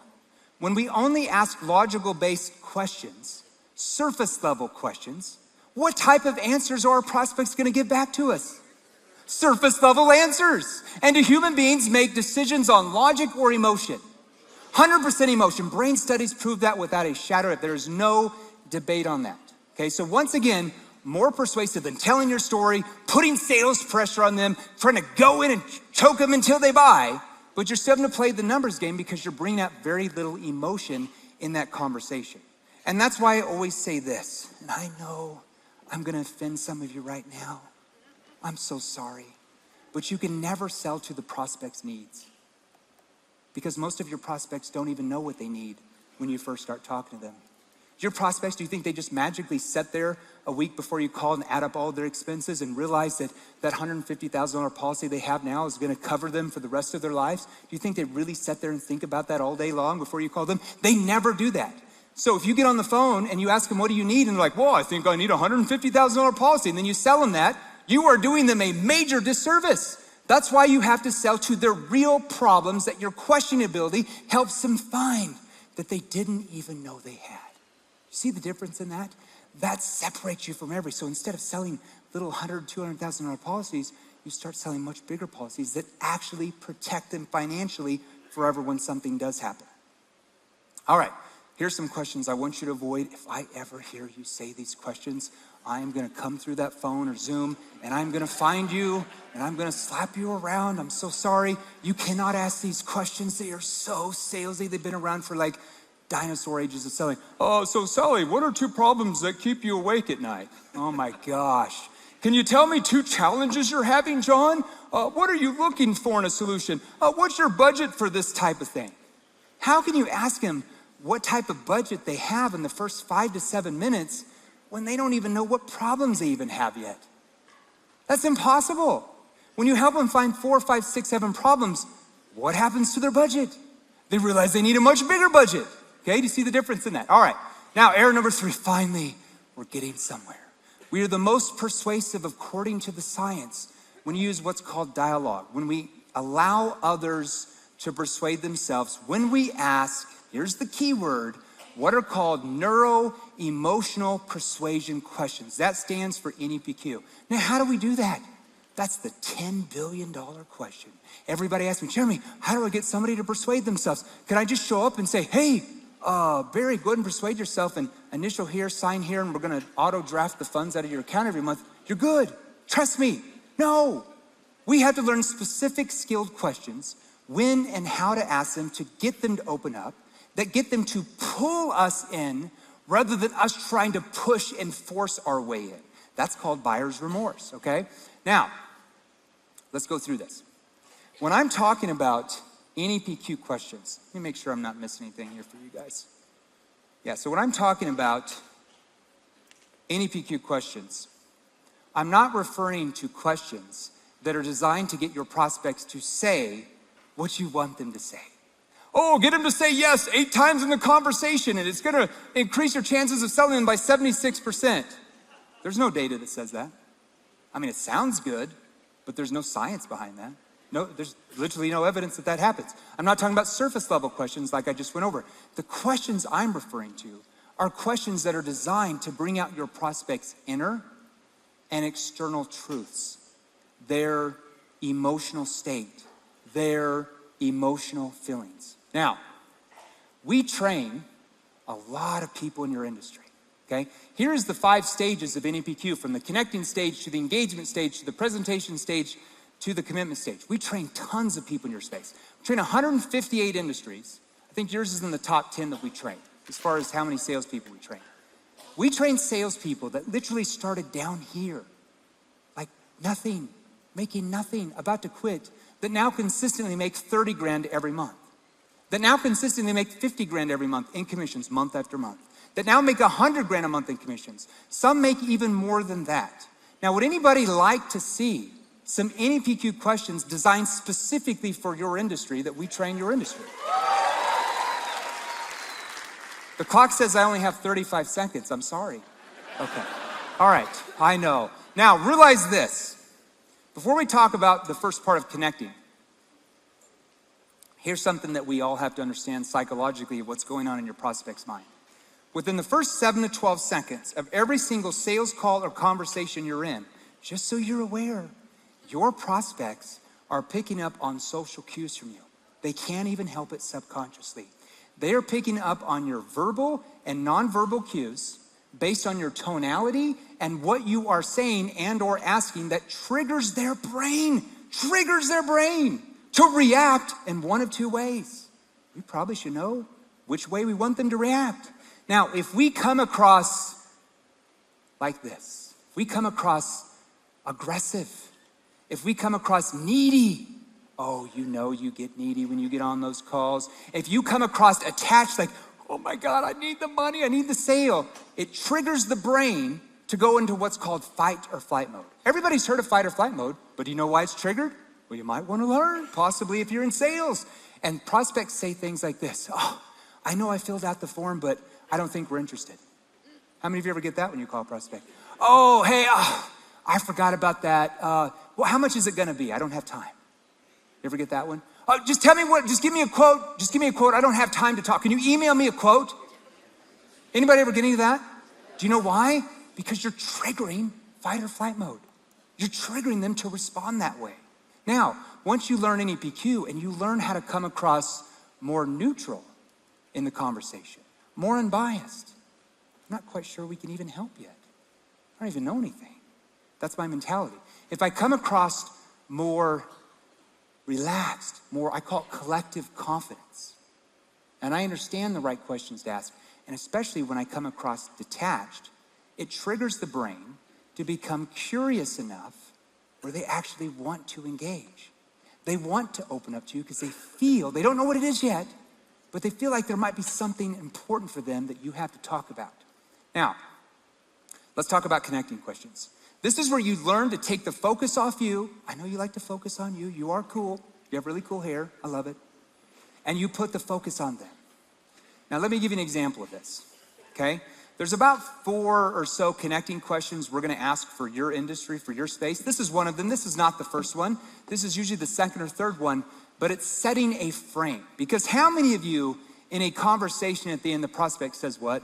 When we only ask logical-based questions, surface-level questions, what type of answers are our prospects going to give back to us? Surface-level answers. And do human beings make decisions on logic or emotion? 100% emotion. Brain studies prove that without a shadow of it. There is no debate on that. Okay, so once again, more persuasive than telling your story, putting sales pressure on them, trying to go in and choke them until they buy, but you're still going to play the numbers game because you're bringing out very little emotion in that conversation. And that's why I always say this, and I know I'm going to offend some of you right now. I'm so sorry, but you can never sell to the prospect's needs because most of your prospects don't even know what they need when you first start talking to them. Your prospects, do you think they just magically sit there a week before you call and add up all their expenses and realize that that $150,000 policy they have now is going to cover them for the rest of their lives? Do you think they really sit there and think about that all day long before you call them? They never do that. So if you get on the phone and you ask them, what do you need? And they're like, well, I think I need a $150,000 policy. And then you sell them that, you are doing them a major disservice. That's why you have to sell to their real problems that your questioning ability helps them find that they didn't even know they had. See the difference in that? That separates you from every. So instead of selling little $100,000, $200,000 policies, you start selling much bigger policies that actually protect them financially forever when something does happen. All right, here's some questions I want you to avoid. If I ever hear you say these questions, I am going to come through that phone or Zoom and I'm going to find you and I'm going to slap you around. I'm so sorry. You cannot ask these questions. They are so salesy. They've been around for like dinosaur ages of selling. Oh, so Sally, what are 2 problems that keep you awake at night? Oh my gosh. Can you tell me 2 challenges you're having, John? What are you looking for in a solution? What's your budget for this type of thing? How can you ask them what type of budget they have in the first 5 to 7 minutes when they don't even know what problems they even have yet? That's impossible. When you help them find 4, 5, 6, 7 problems, what happens to their budget? They realize they need a much bigger budget. Okay, do you see the difference in that? All right, now error number 3, finally, we're getting somewhere. We are the most persuasive according to the science when you use what's called dialogue, when we allow others to persuade themselves, when we ask, here's the key word, what are called neuro-emotional persuasion questions. That stands for NEPQ. Now, how do we do that? That's the $10 billion question. Everybody asks me, Jeremy, how do I get somebody to persuade themselves? Can I just show up and say, hey, Barry, go ahead and persuade yourself and initial here, sign here, and we're going to auto draft the funds out of your account every month. You're good. Trust me. No. We have to learn specific skilled questions, when and how to ask them to get them to open up, that get them to pull us in rather than us trying to push and force our way in. That's called buyer's remorse, okay? Now, let's go through this. When I'm talking about NEPQ questions, let me make sure I'm not missing anything here for you guys. Yeah, so when I'm talking about NEPQ questions, I'm not referring to questions that are designed to get your prospects to say what you want them to say. Oh, get them to say yes 8 times in the conversation and it's gonna increase your chances of selling them by 76%. There's no data that says that. I mean, it sounds good, but there's no science behind that. No, there's literally no evidence that that happens. I'm not talking about surface level questions like I just went over. The questions I'm referring to are questions that are designed to bring out your prospect's inner and external truths, their emotional state, their emotional feelings. Now, we train a lot of people in your industry, okay? Here's the 5 stages of NEPQ, from the connecting stage to the engagement stage to the presentation stage to the commitment stage. We train tons of people in your space. We train 158 industries. I think yours is in the top 10 that we train, as far as how many salespeople we train. We train salespeople that literally started down here, like nothing, making nothing, about to quit, that now consistently make 30 grand every month. That now consistently make 50 grand every month in commissions, month after month. That now make 100 grand a month in commissions. Some make even more than that. Now, would anybody like to see some NEPQ questions designed specifically for your industry that we train your industry? The clock says I only have 35 seconds. I'm sorry. Okay. All right. I know. Now, realize this. Before we talk about the first part of connecting, here's something that we all have to understand psychologically of what's going on in your prospect's mind. Within the first 7 to 12 seconds of every single sales call or conversation you're in, just so you're aware, your prospects are picking up on social cues from you. They can't even help it subconsciously. They are picking up on your verbal and nonverbal cues based on your tonality and what you are saying and or asking that triggers their brain to react in one of two ways. We probably should know which way we want them to react. Now, if we come across like this, if we come across aggressive, if we come across needy, oh, you know you get needy when you get on those calls. If you come across attached, like, oh my God, I need the money, I need the sale, it triggers the brain to go into what's called fight or flight mode. Everybody's heard of fight or flight mode, but do you know why it's triggered? Well, you might want to learn, possibly if you're in sales. And prospects say things like this: oh, I know I filled out the form, but I don't think we're interested. How many of you ever get that when you call a prospect? Oh, hey, I forgot about that. Well, how much is it gonna be? I don't have time. You ever get that one? Oh, just tell me just give me a quote. Just give me a quote. I don't have time to talk. Can you email me a quote? Anybody ever get any of that? Do you know why? Because you're triggering fight or flight mode. You're triggering them to respond that way. Now, once you learn NEPQ and you learn how to come across more neutral in the conversation, more unbiased, I'm not quite sure we can even help yet. I don't even know anything. That's my mentality. If I come across more relaxed, more, I call it collective confidence, and I understand the right questions to ask, and especially when I come across detached, it triggers the brain to become curious enough where they actually want to engage. They want to open up to you because they feel, they don't know what it is yet, but they feel like there might be something important for them that you have to talk about. Now, let's talk about connecting questions. This is where you learn to take the focus off you. I know you like to focus on you. You are cool. You have really cool hair. I love it. And you put the focus on them. Now, let me give you an example of this, okay? There's about 4 or so connecting questions we're gonna ask for your industry, for your space. This is one of them. This is not the first one. This is usually the second or third one, but it's setting a frame. Because how many of you in a conversation at the end, the prospect says what?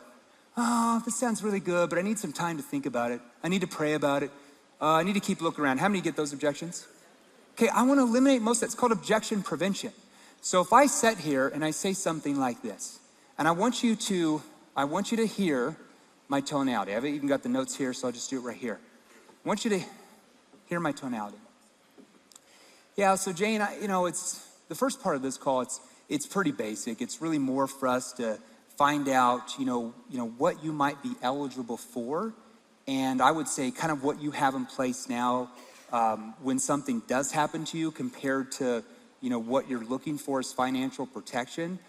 Oh, this sounds really good, but I need some time to think about it. I need to pray about it. I need to keep looking around. How many get those objections? Okay, I wanna eliminate most of that. It's called objection prevention. So if I sit here and I say something like this, and I want you to hear my tonality. I haven't even got the notes here, so I'll just do it right here. I want you to hear my tonality. Yeah, so Jane, it's the first part of this call, it's pretty basic. It's really more for us to find out, what you might be eligible for. And I would say kind of what you have in place now when something does happen to you compared to, what you're looking for as financial protection,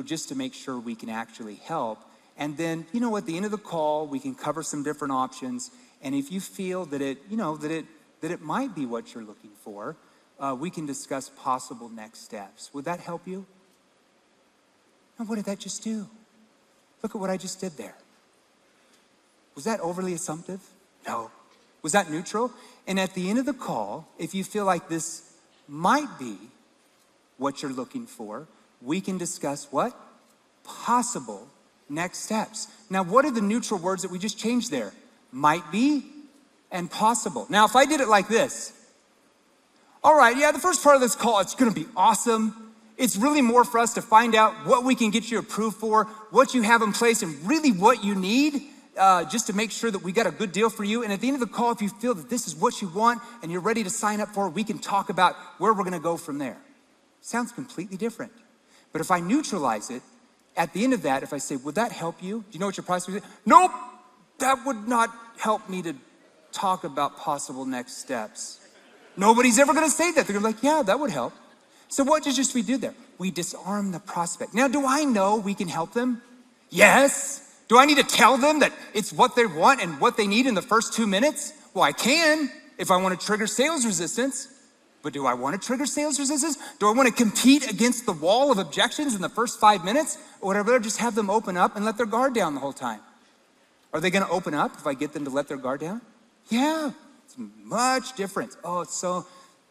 just to make sure we can actually help. And then, at the end of the call, we can cover some different options. And if you feel that it might be what you're looking for, we can discuss possible next steps. Would that help you? Now, what did that just do? Look at what I just did there. Was that overly assumptive? No. Was that neutral? And at the end of the call, if you feel like this might be what you're looking for, we can discuss what? Possible next steps. Now, what are the neutral words that we just changed there? Might be and possible. Now, if I did it like this, all right, yeah, the first part of this call, it's gonna be awesome. It's really more for us to find out what we can get you approved for, what you have in place, and really what you need, just to make sure that we got a good deal for you. And at the end of the call, if you feel that this is what you want and you're ready to sign up for it, we can talk about where we're gonna go from there. Sounds completely different. But if I neutralize it, at the end of that, if I say, would that help you? Do you know what your price would be? Nope, that would not help me to talk about possible next steps. Nobody's ever gonna say that. They're gonna be like, yeah, that would help. So what did we do there? We disarm the prospect. Now, do I know we can help them? Yes. Do I need to tell them that it's what they want and what they need in the first 2 minutes? Well, I can if I want to trigger sales resistance. But do I want to trigger sales resistance? Do I want to compete against the wall of objections in the first 5 minutes? Or would I rather just have them open up and let their guard down the whole time? Are they going to open up if I get them to let their guard down? Yeah, it's much different. Oh, it's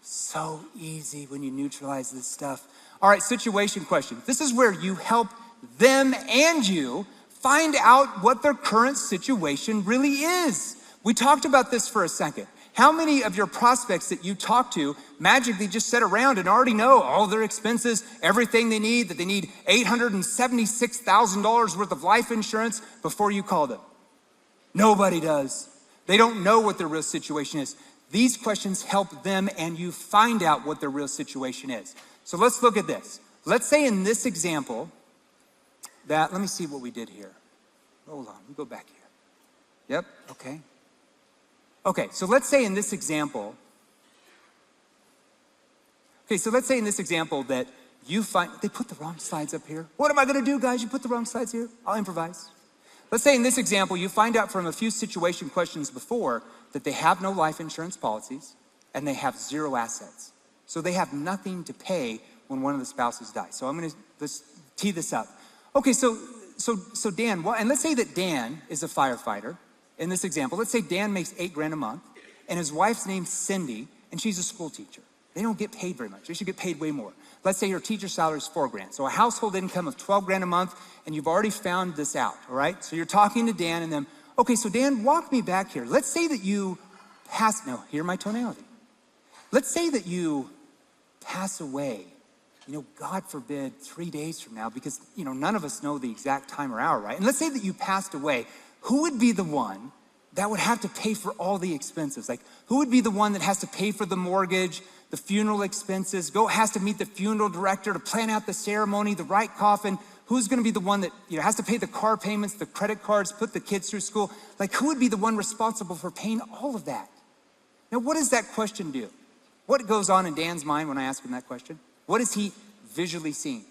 so easy when you neutralize this stuff. All right, situation question. This is where you help them and you find out what their current situation really is. We talked about this for a second. How many of your prospects that you talk to magically just sit around and already know all their expenses, everything they need, that they need $876,000 worth of life insurance before you call them? Nobody does. They don't know what their real situation is. These questions help them and you find out what their real situation is. So let's look at this. Let's say in this example that, let me see what we did here. Hold on, we go back here. Yep, okay. Okay, so let's say in this example, that you find, they put the wrong slides up here. What am I gonna do, guys? You put the wrong slides here? I'll improvise. Let's say in this example, you find out from a few situation questions before that they have no life insurance policies and they have 0 assets. So they have nothing to pay when one of the spouses dies. So let's tee this up. Okay, so Dan, and let's say that Dan is a firefighter in this example. Let's say Dan makes $8,000 a month and his wife's name's Cindy and she's a school teacher. They don't get paid very much. They should get paid way more. Let's say your teacher salary is $4,000. So a household income of $12,000 a month, and you've already found this out, all right? So you're talking to Dan and them. Okay, so Dan, walk me back here. Let's say that you pass, no, hear my tonality. Let's say that you pass away, God forbid, 3 days from now, because, none of us know the exact time or hour, right? And let's say that you passed away. Who would be the one that would have to pay for all the expenses? Like, who would be the one that has to pay for the mortgage, the funeral expenses, has to meet the funeral director to plan out the ceremony, the right coffin? Who's gonna be the one that has to pay the car payments, the credit cards, put the kids through school? Like, who would be the one responsible for paying all of that? Now, what does that question do? What goes on in Dan's mind when I ask him that question? What is he visually seeing?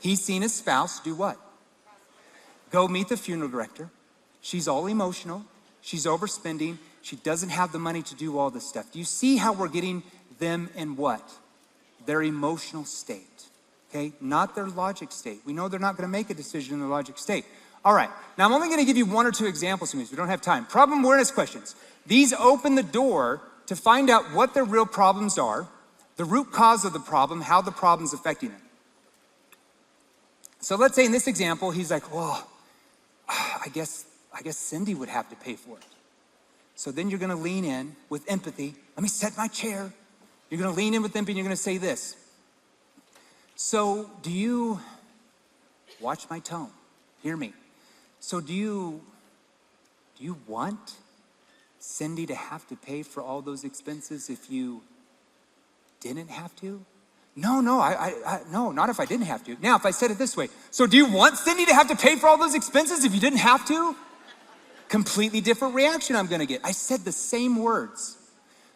He's seen his spouse do what? Go meet the funeral director. She's all emotional. She's overspending. She doesn't have the money to do all this stuff. Do you see how we're getting them in what? Their emotional state, okay? Not their logic state. We know they're not gonna make a decision in their logic state. All right, now I'm only gonna give you 1 or 2 examples from these. We don't have time. Problem awareness questions. These open the door to find out what their real problems are, the root cause of the problem, how the problem's affecting them. So let's say in this example, he's like, well, I guess Cindy would have to pay for it. So then you're gonna lean in with empathy. Let me set my chair. You're gonna lean in with empathy and you're gonna say this. So do you, watch my tone, hear me. So do you want Cindy to have to pay for all those expenses if you didn't have to? No, no, not if I didn't have to. Now, if I said it this way, so do you want Cindy to have to pay for all those expenses if you didn't have to? Completely different reaction I'm gonna get. I said the same words.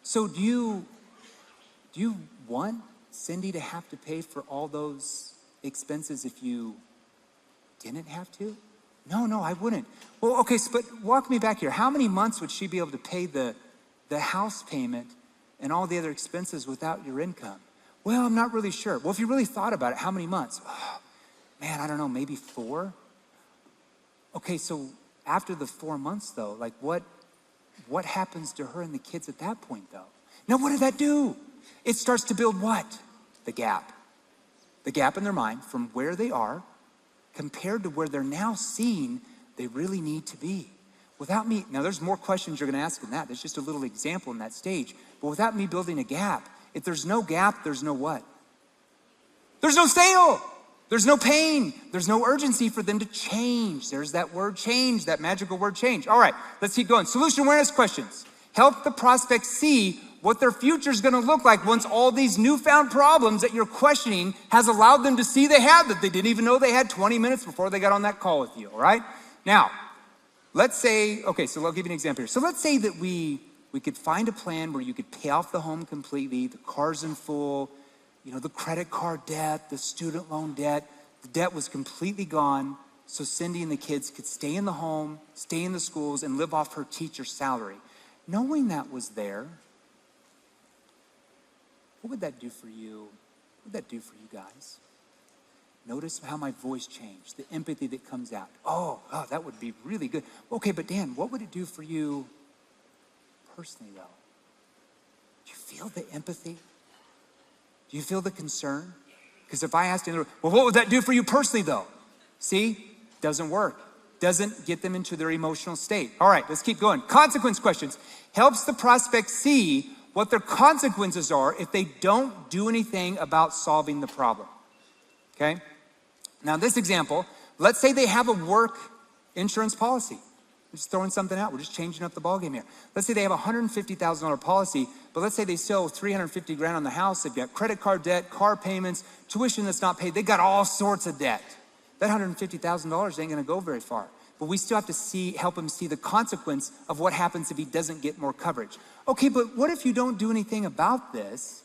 So do you want Cindy to have to pay for all those expenses if you didn't have to? No, I wouldn't. Well, okay, but walk me back here. How many months would she be able to pay the house payment and all the other expenses without your income? Well, I'm not really sure. Well, if you really thought about it, how many months? Oh, man, I don't know, maybe 4? Okay, so after the 4 months though, like what happens to her and the kids at that point though? Now what did that do? It starts to build what? The gap. The gap in their mind from where they are compared to where they're now seeing they really need to be. Without me, now there's more questions you're gonna ask in that. There's just a little example in that stage. But without me building a gap, if there's no gap, there's no what? There's no sale. There's no pain. There's no urgency for them to change. There's that word change, that magical word change. All right, let's keep going. Solution awareness questions. Help the prospect see what their future is gonna look like once all these newfound problems that you're questioning has allowed them to see they have that they didn't even know they had 20 minutes before they got on that call with you, all right? Now, let's say, okay, so I'll give you an example here. So let's say that we could find a plan where you could pay off the home completely, the car's in full, the credit card debt, the student loan debt, the debt was completely gone, so Cindy and the kids could stay in the home, stay in the schools, and live off her teacher's salary. Knowing that was there, what would that do for you? What would that do for you guys? Notice how my voice changed, the empathy that comes out. Oh, that would be really good. Okay, but Dan, what would it do for you personally though? Do you feel the empathy? Do you feel the concern? Because if I asked you, well, what would that do for you personally though? See, doesn't work. Doesn't get them into their emotional state. All right, let's keep going. Consequence questions. Helps the prospect see what their consequences are if they don't do anything about solving the problem. Okay? Now this example, let's say they have a work insurance policy. We're just throwing something out. We're just changing up the ballgame here. Let's say they have a $150,000 policy, but let's say they sell $350 grand on the house. They've got credit card debt, car payments, tuition that's not paid. They got all sorts of debt. That $150,000 ain't gonna go very far. But we still have to help him see the consequence of what happens if he doesn't get more coverage. Okay, but what if you don't do anything about this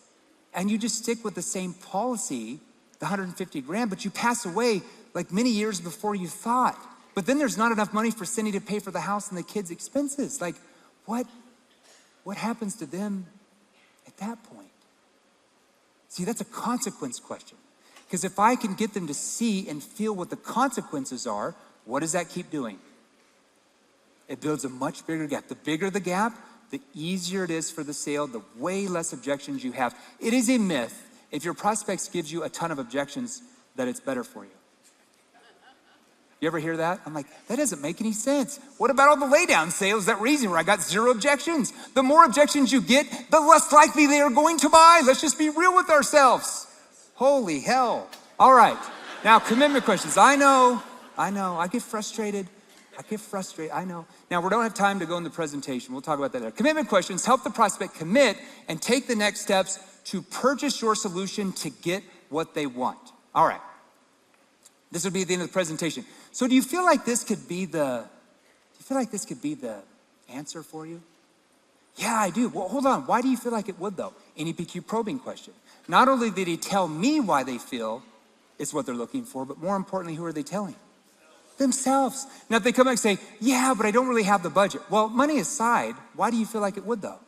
and you just stick with the same policy, the 150 grand, but you pass away like many years before you thought? But then there's not enough money for Cindy to pay for the house and the kids' expenses. Like, what happens to them at that point? See, that's a consequence question. Because if I can get them to see and feel what the consequences are, what does that keep doing? It builds a much bigger gap. The bigger the gap, the easier it is for the sale, the way less objections you have. It is a myth, if your prospects gives you a ton of objections, that it's better for you. You ever hear that? I'm like, that doesn't make any sense. What about all the laydown sales that were easy where I got 0 objections? The more objections you get, the less likely they are going to buy. Let's just be real with ourselves. Holy hell. All right, now commitment questions. I know, I get frustrated. I know. Now, we don't have time to go in the presentation. We'll talk about that later. Commitment questions help the prospect commit and take the next steps to purchase your solution to get what they want. All right. This would be at the end of the presentation. So do you feel like this could be the answer for you? Yeah, I do. Well, hold on. Why do you feel like it would, though? NEPQ probing question. Not only did he tell me why they feel it's what they're looking for, but more importantly, who are they telling? Themselves. Now, if they come back and say, yeah, but I don't really have the budget. Well, money aside, why do you feel like it would, though?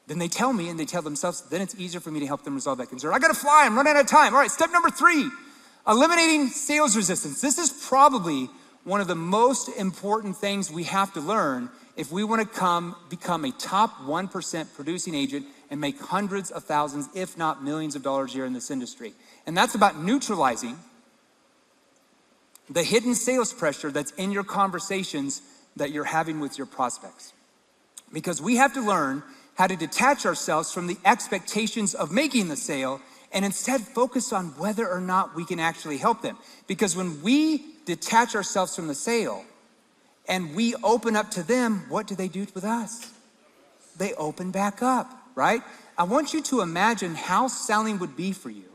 Then they tell me and they tell themselves, then it's easier for me to help them resolve that concern. I gotta fly, I'm running out of time. All right, step number 3, eliminating sales resistance. This is probably one of the most important things we have to learn if we want to become a top 1% producing agent and make hundreds of thousands, if not millions of dollars a year in this industry. And that's about neutralizing the hidden sales pressure that's in your conversations that you're having with your prospects. Because we have to learn how to detach ourselves from the expectations of making the sale and instead focus on whether or not we can actually help them. Because when we detach ourselves from the sale and we open up to them, what do they do with us? They open back up, right? I want you to imagine how selling would be for you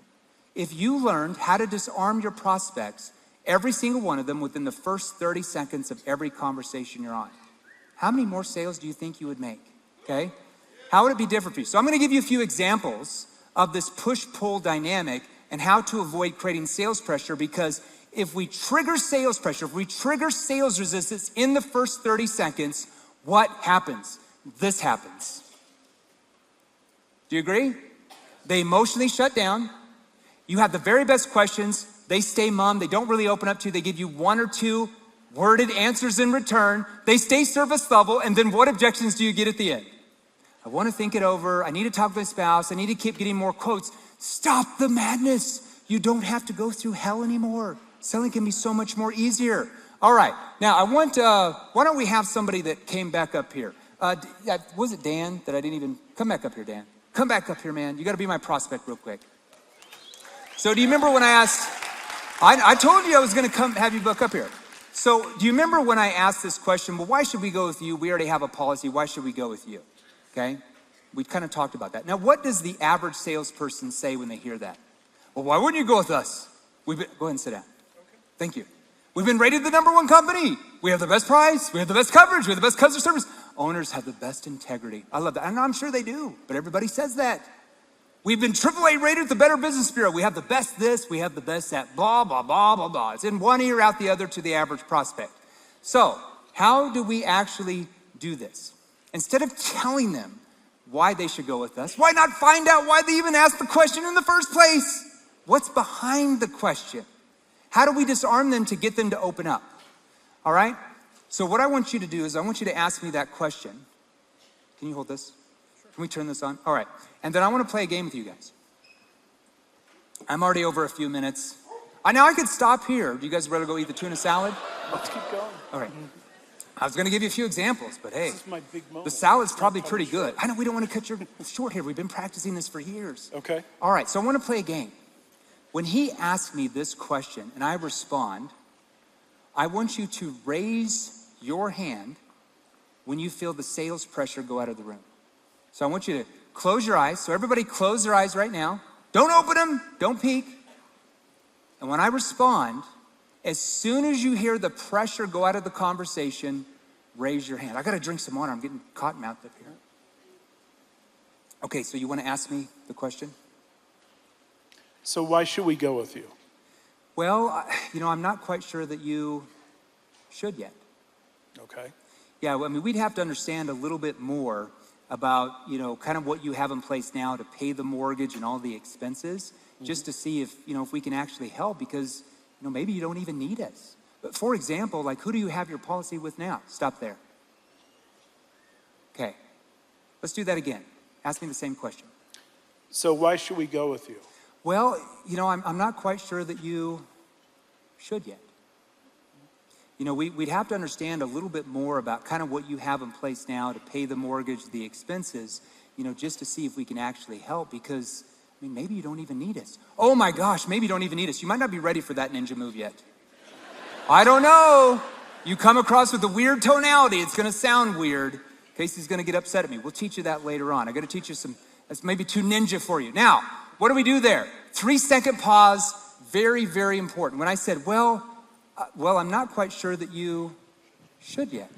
if you learned how to disarm your prospects, every single one of them, within the first 30 seconds of every conversation you're on. How many more sales do you think you would make? Okay? How would it be different for you? So I'm gonna give you a few examples of this push-pull dynamic and how to avoid creating sales pressure, because if we trigger sales pressure, if we trigger sales resistance in the first 30 seconds, what happens? This happens. Do you agree? They emotionally shut down. You have the very best questions. They stay mum. They don't really open up to you. They give you 1 or 2 worded answers in return. They stay service level. And then what objections do you get at the end? I want to think it over. I need to talk to my spouse. I need to keep getting more quotes. Stop the madness. You don't have to go through hell anymore. Selling can be so much more easier. All right. Now, I want, why don't we have somebody that came back up here? Was it Dan that I didn't even, come back up here, Dan. Come back up here, man. You got to be my prospect real quick. So do you remember when I asked, I told you I was going to come have you back up here. So do you remember when I asked this question, well, why should we go with you? We already have a policy. Why should we go with you? Okay. We kind of talked about that. Now, what does the average salesperson say when they hear that? Well, why wouldn't you go with us? Go ahead and sit down. Okay. Thank you. We've been rated the #1 company. We have the best price. We have the best coverage. We have the best customer service. Owners have the best integrity. I love that. And I'm sure they do, but everybody says that. We've been AAA rated at the Better Business Bureau. We have the best this, we have the best that, blah, blah, blah, blah, blah. It's in one ear, out the other to the average prospect. So how do we actually do this? Instead of telling them why they should go with us, why not find out why they even asked the question in the first place? What's behind the question? How do we disarm them to get them to open up? All right? So what I want you to do is I want you to ask me that question. Can you hold this? Can we turn this on? All right. And then I want to play a game with you guys. I'm already over a few minutes. Now I could stop here. Do you guys rather go eat the tuna salad? Let's keep going. All right. I was going to give you a few examples, but hey, This is my big moment. the salad's probably pretty good. I know we don't want to cut you short here. We've been practicing this for years. Okay. All right, so I want to play a game. When he asks me this question and I respond, I want you to raise your hand when you feel the sales pressure go out of the room. So I want you to close your eyes. So everybody close their eyes right now. Don't open them, don't peek. And when I respond, as soon as you hear the pressure go out of the conversation, raise your hand. I gotta drink some water, I'm getting cotton-mouthed up here. Okay, so you wanna ask me the question? So why should we go with you? Well, I'm not quite sure that you should yet. Okay. Yeah, well, I mean, we'd have to understand a little bit more about, kind of what you have in place now to pay the mortgage and all the expenses, just to see if we can actually help, because, maybe you don't even need us. But for example, like, who do you have your policy with now? Stop there. Okay, let's do that again. Ask me the same question. So why should we go with you? Well, I'm not quite sure that you should yet. We'd have to understand a little bit more about kind of what you have in place now to pay the mortgage, the expenses, just to see if we can actually help, because, maybe you don't even need us. Oh my gosh, maybe you don't even need us. You might not be ready for that ninja move yet. I don't know. You come across with a weird tonality, it's gonna sound weird. Casey's gonna get upset at me. We'll teach you that later on. I gotta teach you that's maybe too ninja for you. Now, what do we do there? 3-second pause, very, very important. When I said, well, I'm not quite sure that you should yet.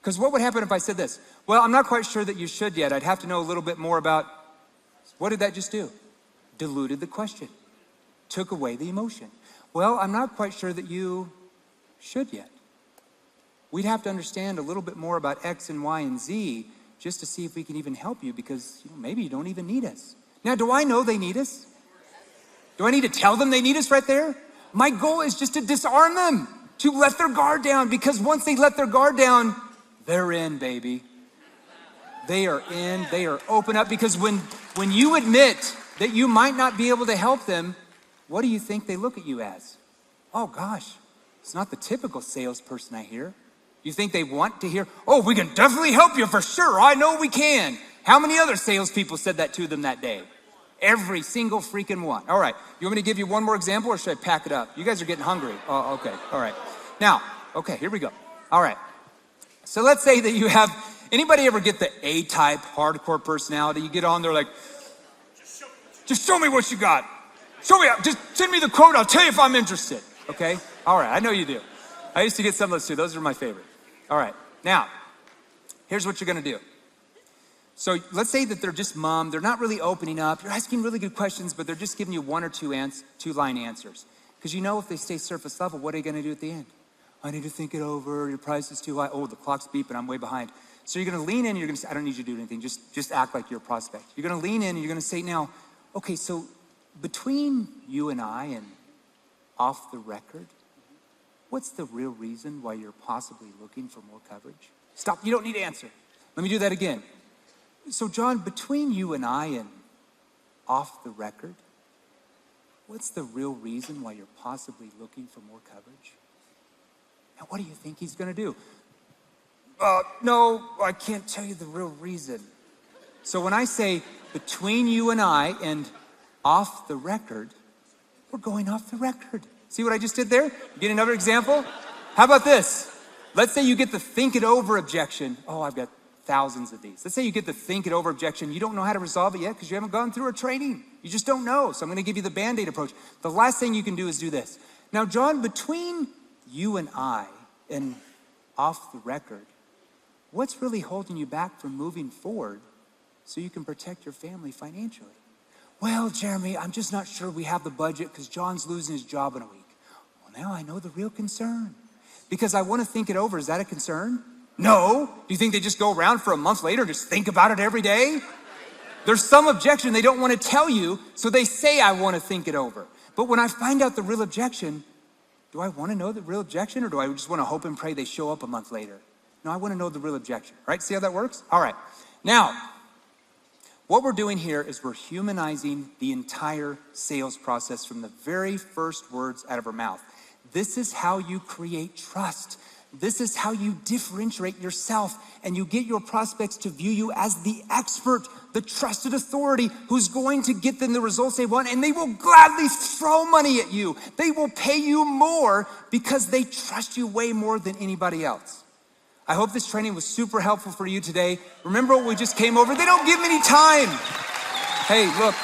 Because what would happen if I said this? Well, I'm not quite sure that you should yet. I'd have to know a little bit more about, what did that just do? Diluted the question, took away the emotion. Well, I'm not quite sure that you should yet. We'd have to understand a little bit more about X and Y and Z just to see if we can even help you, because maybe you don't even need us. Now, do I know they need us? Do I need to tell them they need us right there? My goal is just to disarm them, to let their guard down, because once they let their guard down, they're in, baby. They are in, they are open up, because when you admit that you might not be able to help them, what do you think they look at you as? Oh gosh, it's not the typical salesperson I hear. You think they want to hear, oh, we can definitely help you for sure, I know we can. How many other salespeople said that to them that day? Every single freaking one. All right, you want me to give you one more example, or should I pack it up? You guys are getting hungry. Oh, okay, all right. Now, okay, here we go. All right, so let's say that you have, anybody ever get the A-type hardcore personality? You get on there like, just show me what you got. Show me, just send me the quote, I'll tell you if I'm interested, okay? All right, I know you do. I used to get some of those too, those are my favorite. All right, now, here's what you're gonna do. So let's say that they're just mum, they're not really opening up, you're asking really good questions, but they're just giving you 1 or 2-line answers. Because if they stay surface level, what are you gonna do at the end? I need to think it over, your price is too high, oh, the clock's beeping, I'm way behind. So you're gonna lean in, you're gonna say, I don't need you to do anything, just act like you're a prospect. You're gonna lean in and you're gonna say, now, okay, so between you and I and off the record, what's the real reason why you're possibly looking for more coverage? Stop, you don't need to answer. Let me do that again. So John, between you and I and off the record, what's the real reason why you're possibly looking for more coverage? Now, what do you think he's gonna do? No, I can't tell you the real reason. So when I say between you and I and off the record, we're going off the record. See what I just did there? You get another example? How about this? Let's say you get the think it over objection. Oh, I've got thousands of these. Let's say you get the think it over objection. You don't know how to resolve it yet because you haven't gone through a training. You just don't know. So I'm gonna give you the Band-Aid approach. The last thing you can do is do this. Now, John, between you and I and off the record, what's really holding you back from moving forward so you can protect your family financially? Well, Jeremy, I'm just not sure we have the budget because John's losing his job in a week. Well, now I know the real concern. Because I want to think it over. Is that a concern? No. Do you think they just go around for a month later and just think about it every day? There's some objection they don't want to tell you, so they say, I want to think it over. But when I find out the real objection, do I want to know the real objection, or do I just want to hope and pray they show up a month later? No, I want to know the real objection, right? See how that works? All right. Now, what we're doing here is we're humanizing the entire sales process from the very first words out of our mouth. This is how you create trust. This is how you differentiate yourself and you get your prospects to view you as the expert, the trusted authority who's going to get them the results they want, and they will gladly throw money at you. They will pay you more because they trust you way more than anybody else. I hope this training was super helpful for you today. Remember what we just came over? They don't give me any time. Hey, look.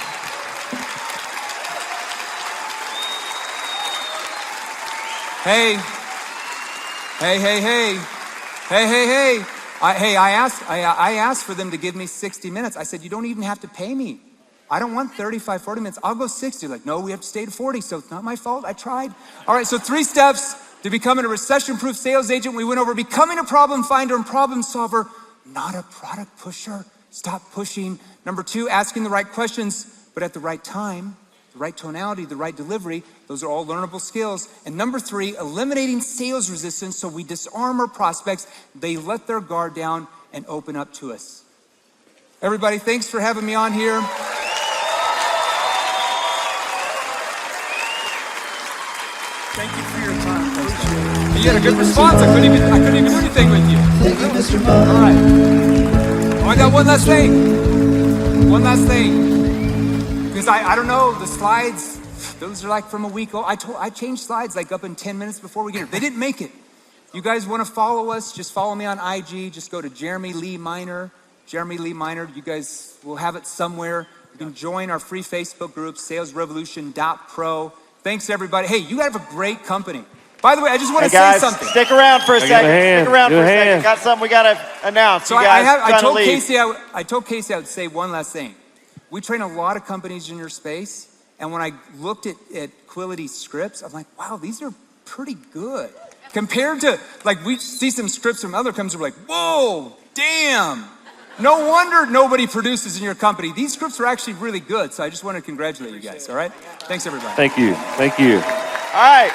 Hey. I asked for them to give me 60 minutes. I said, you don't even have to pay me. I don't want 35, 40 minutes. I'll go 60. Like, no, we have to stay to 40, so it's not my fault. I tried. All right, so 3 steps to becoming a recession-proof sales agent. We went over becoming a problem finder and problem solver, not a product pusher. Stop pushing. Number 2, asking the right questions, but at the right time, the right tonality, the right delivery. Those are all learnable skills. And number 3, eliminating sales resistance so we disarm our prospects. They let their guard down and open up to us. Everybody, thanks for having me on here. Thank you for your time. You had a good response. I couldn't even do anything with you. Thank you, Mr. Bob. All right. Oh, I got one last thing. One last thing. Because I don't know, the slides, those are like from a week old. I changed slides like up in 10 minutes before we get here. They didn't make it. You guys want to follow us? Just follow me on IG. Just go to Jeremy Lee Minor. Jeremy Lee Minor. You guys will have it somewhere. You can join our free Facebook group, salesrevolution.pro. Thanks, everybody. Hey, you have a great company. By the way, I just want to say something. Stick around for a second. Stick around for a second. Got something we got to announce. So you guys I told Casey I would say one last thing. We train a lot of companies in your space, and when I looked at Quility's scripts, I'm like, wow, these are pretty good. Compared to, like, we see some scripts from other companies, we're like, whoa, damn. No wonder nobody produces in your company. These scripts are actually really good, so I just want to congratulate you guys, all right? Thanks, everybody. Thank you. Thank you. All right.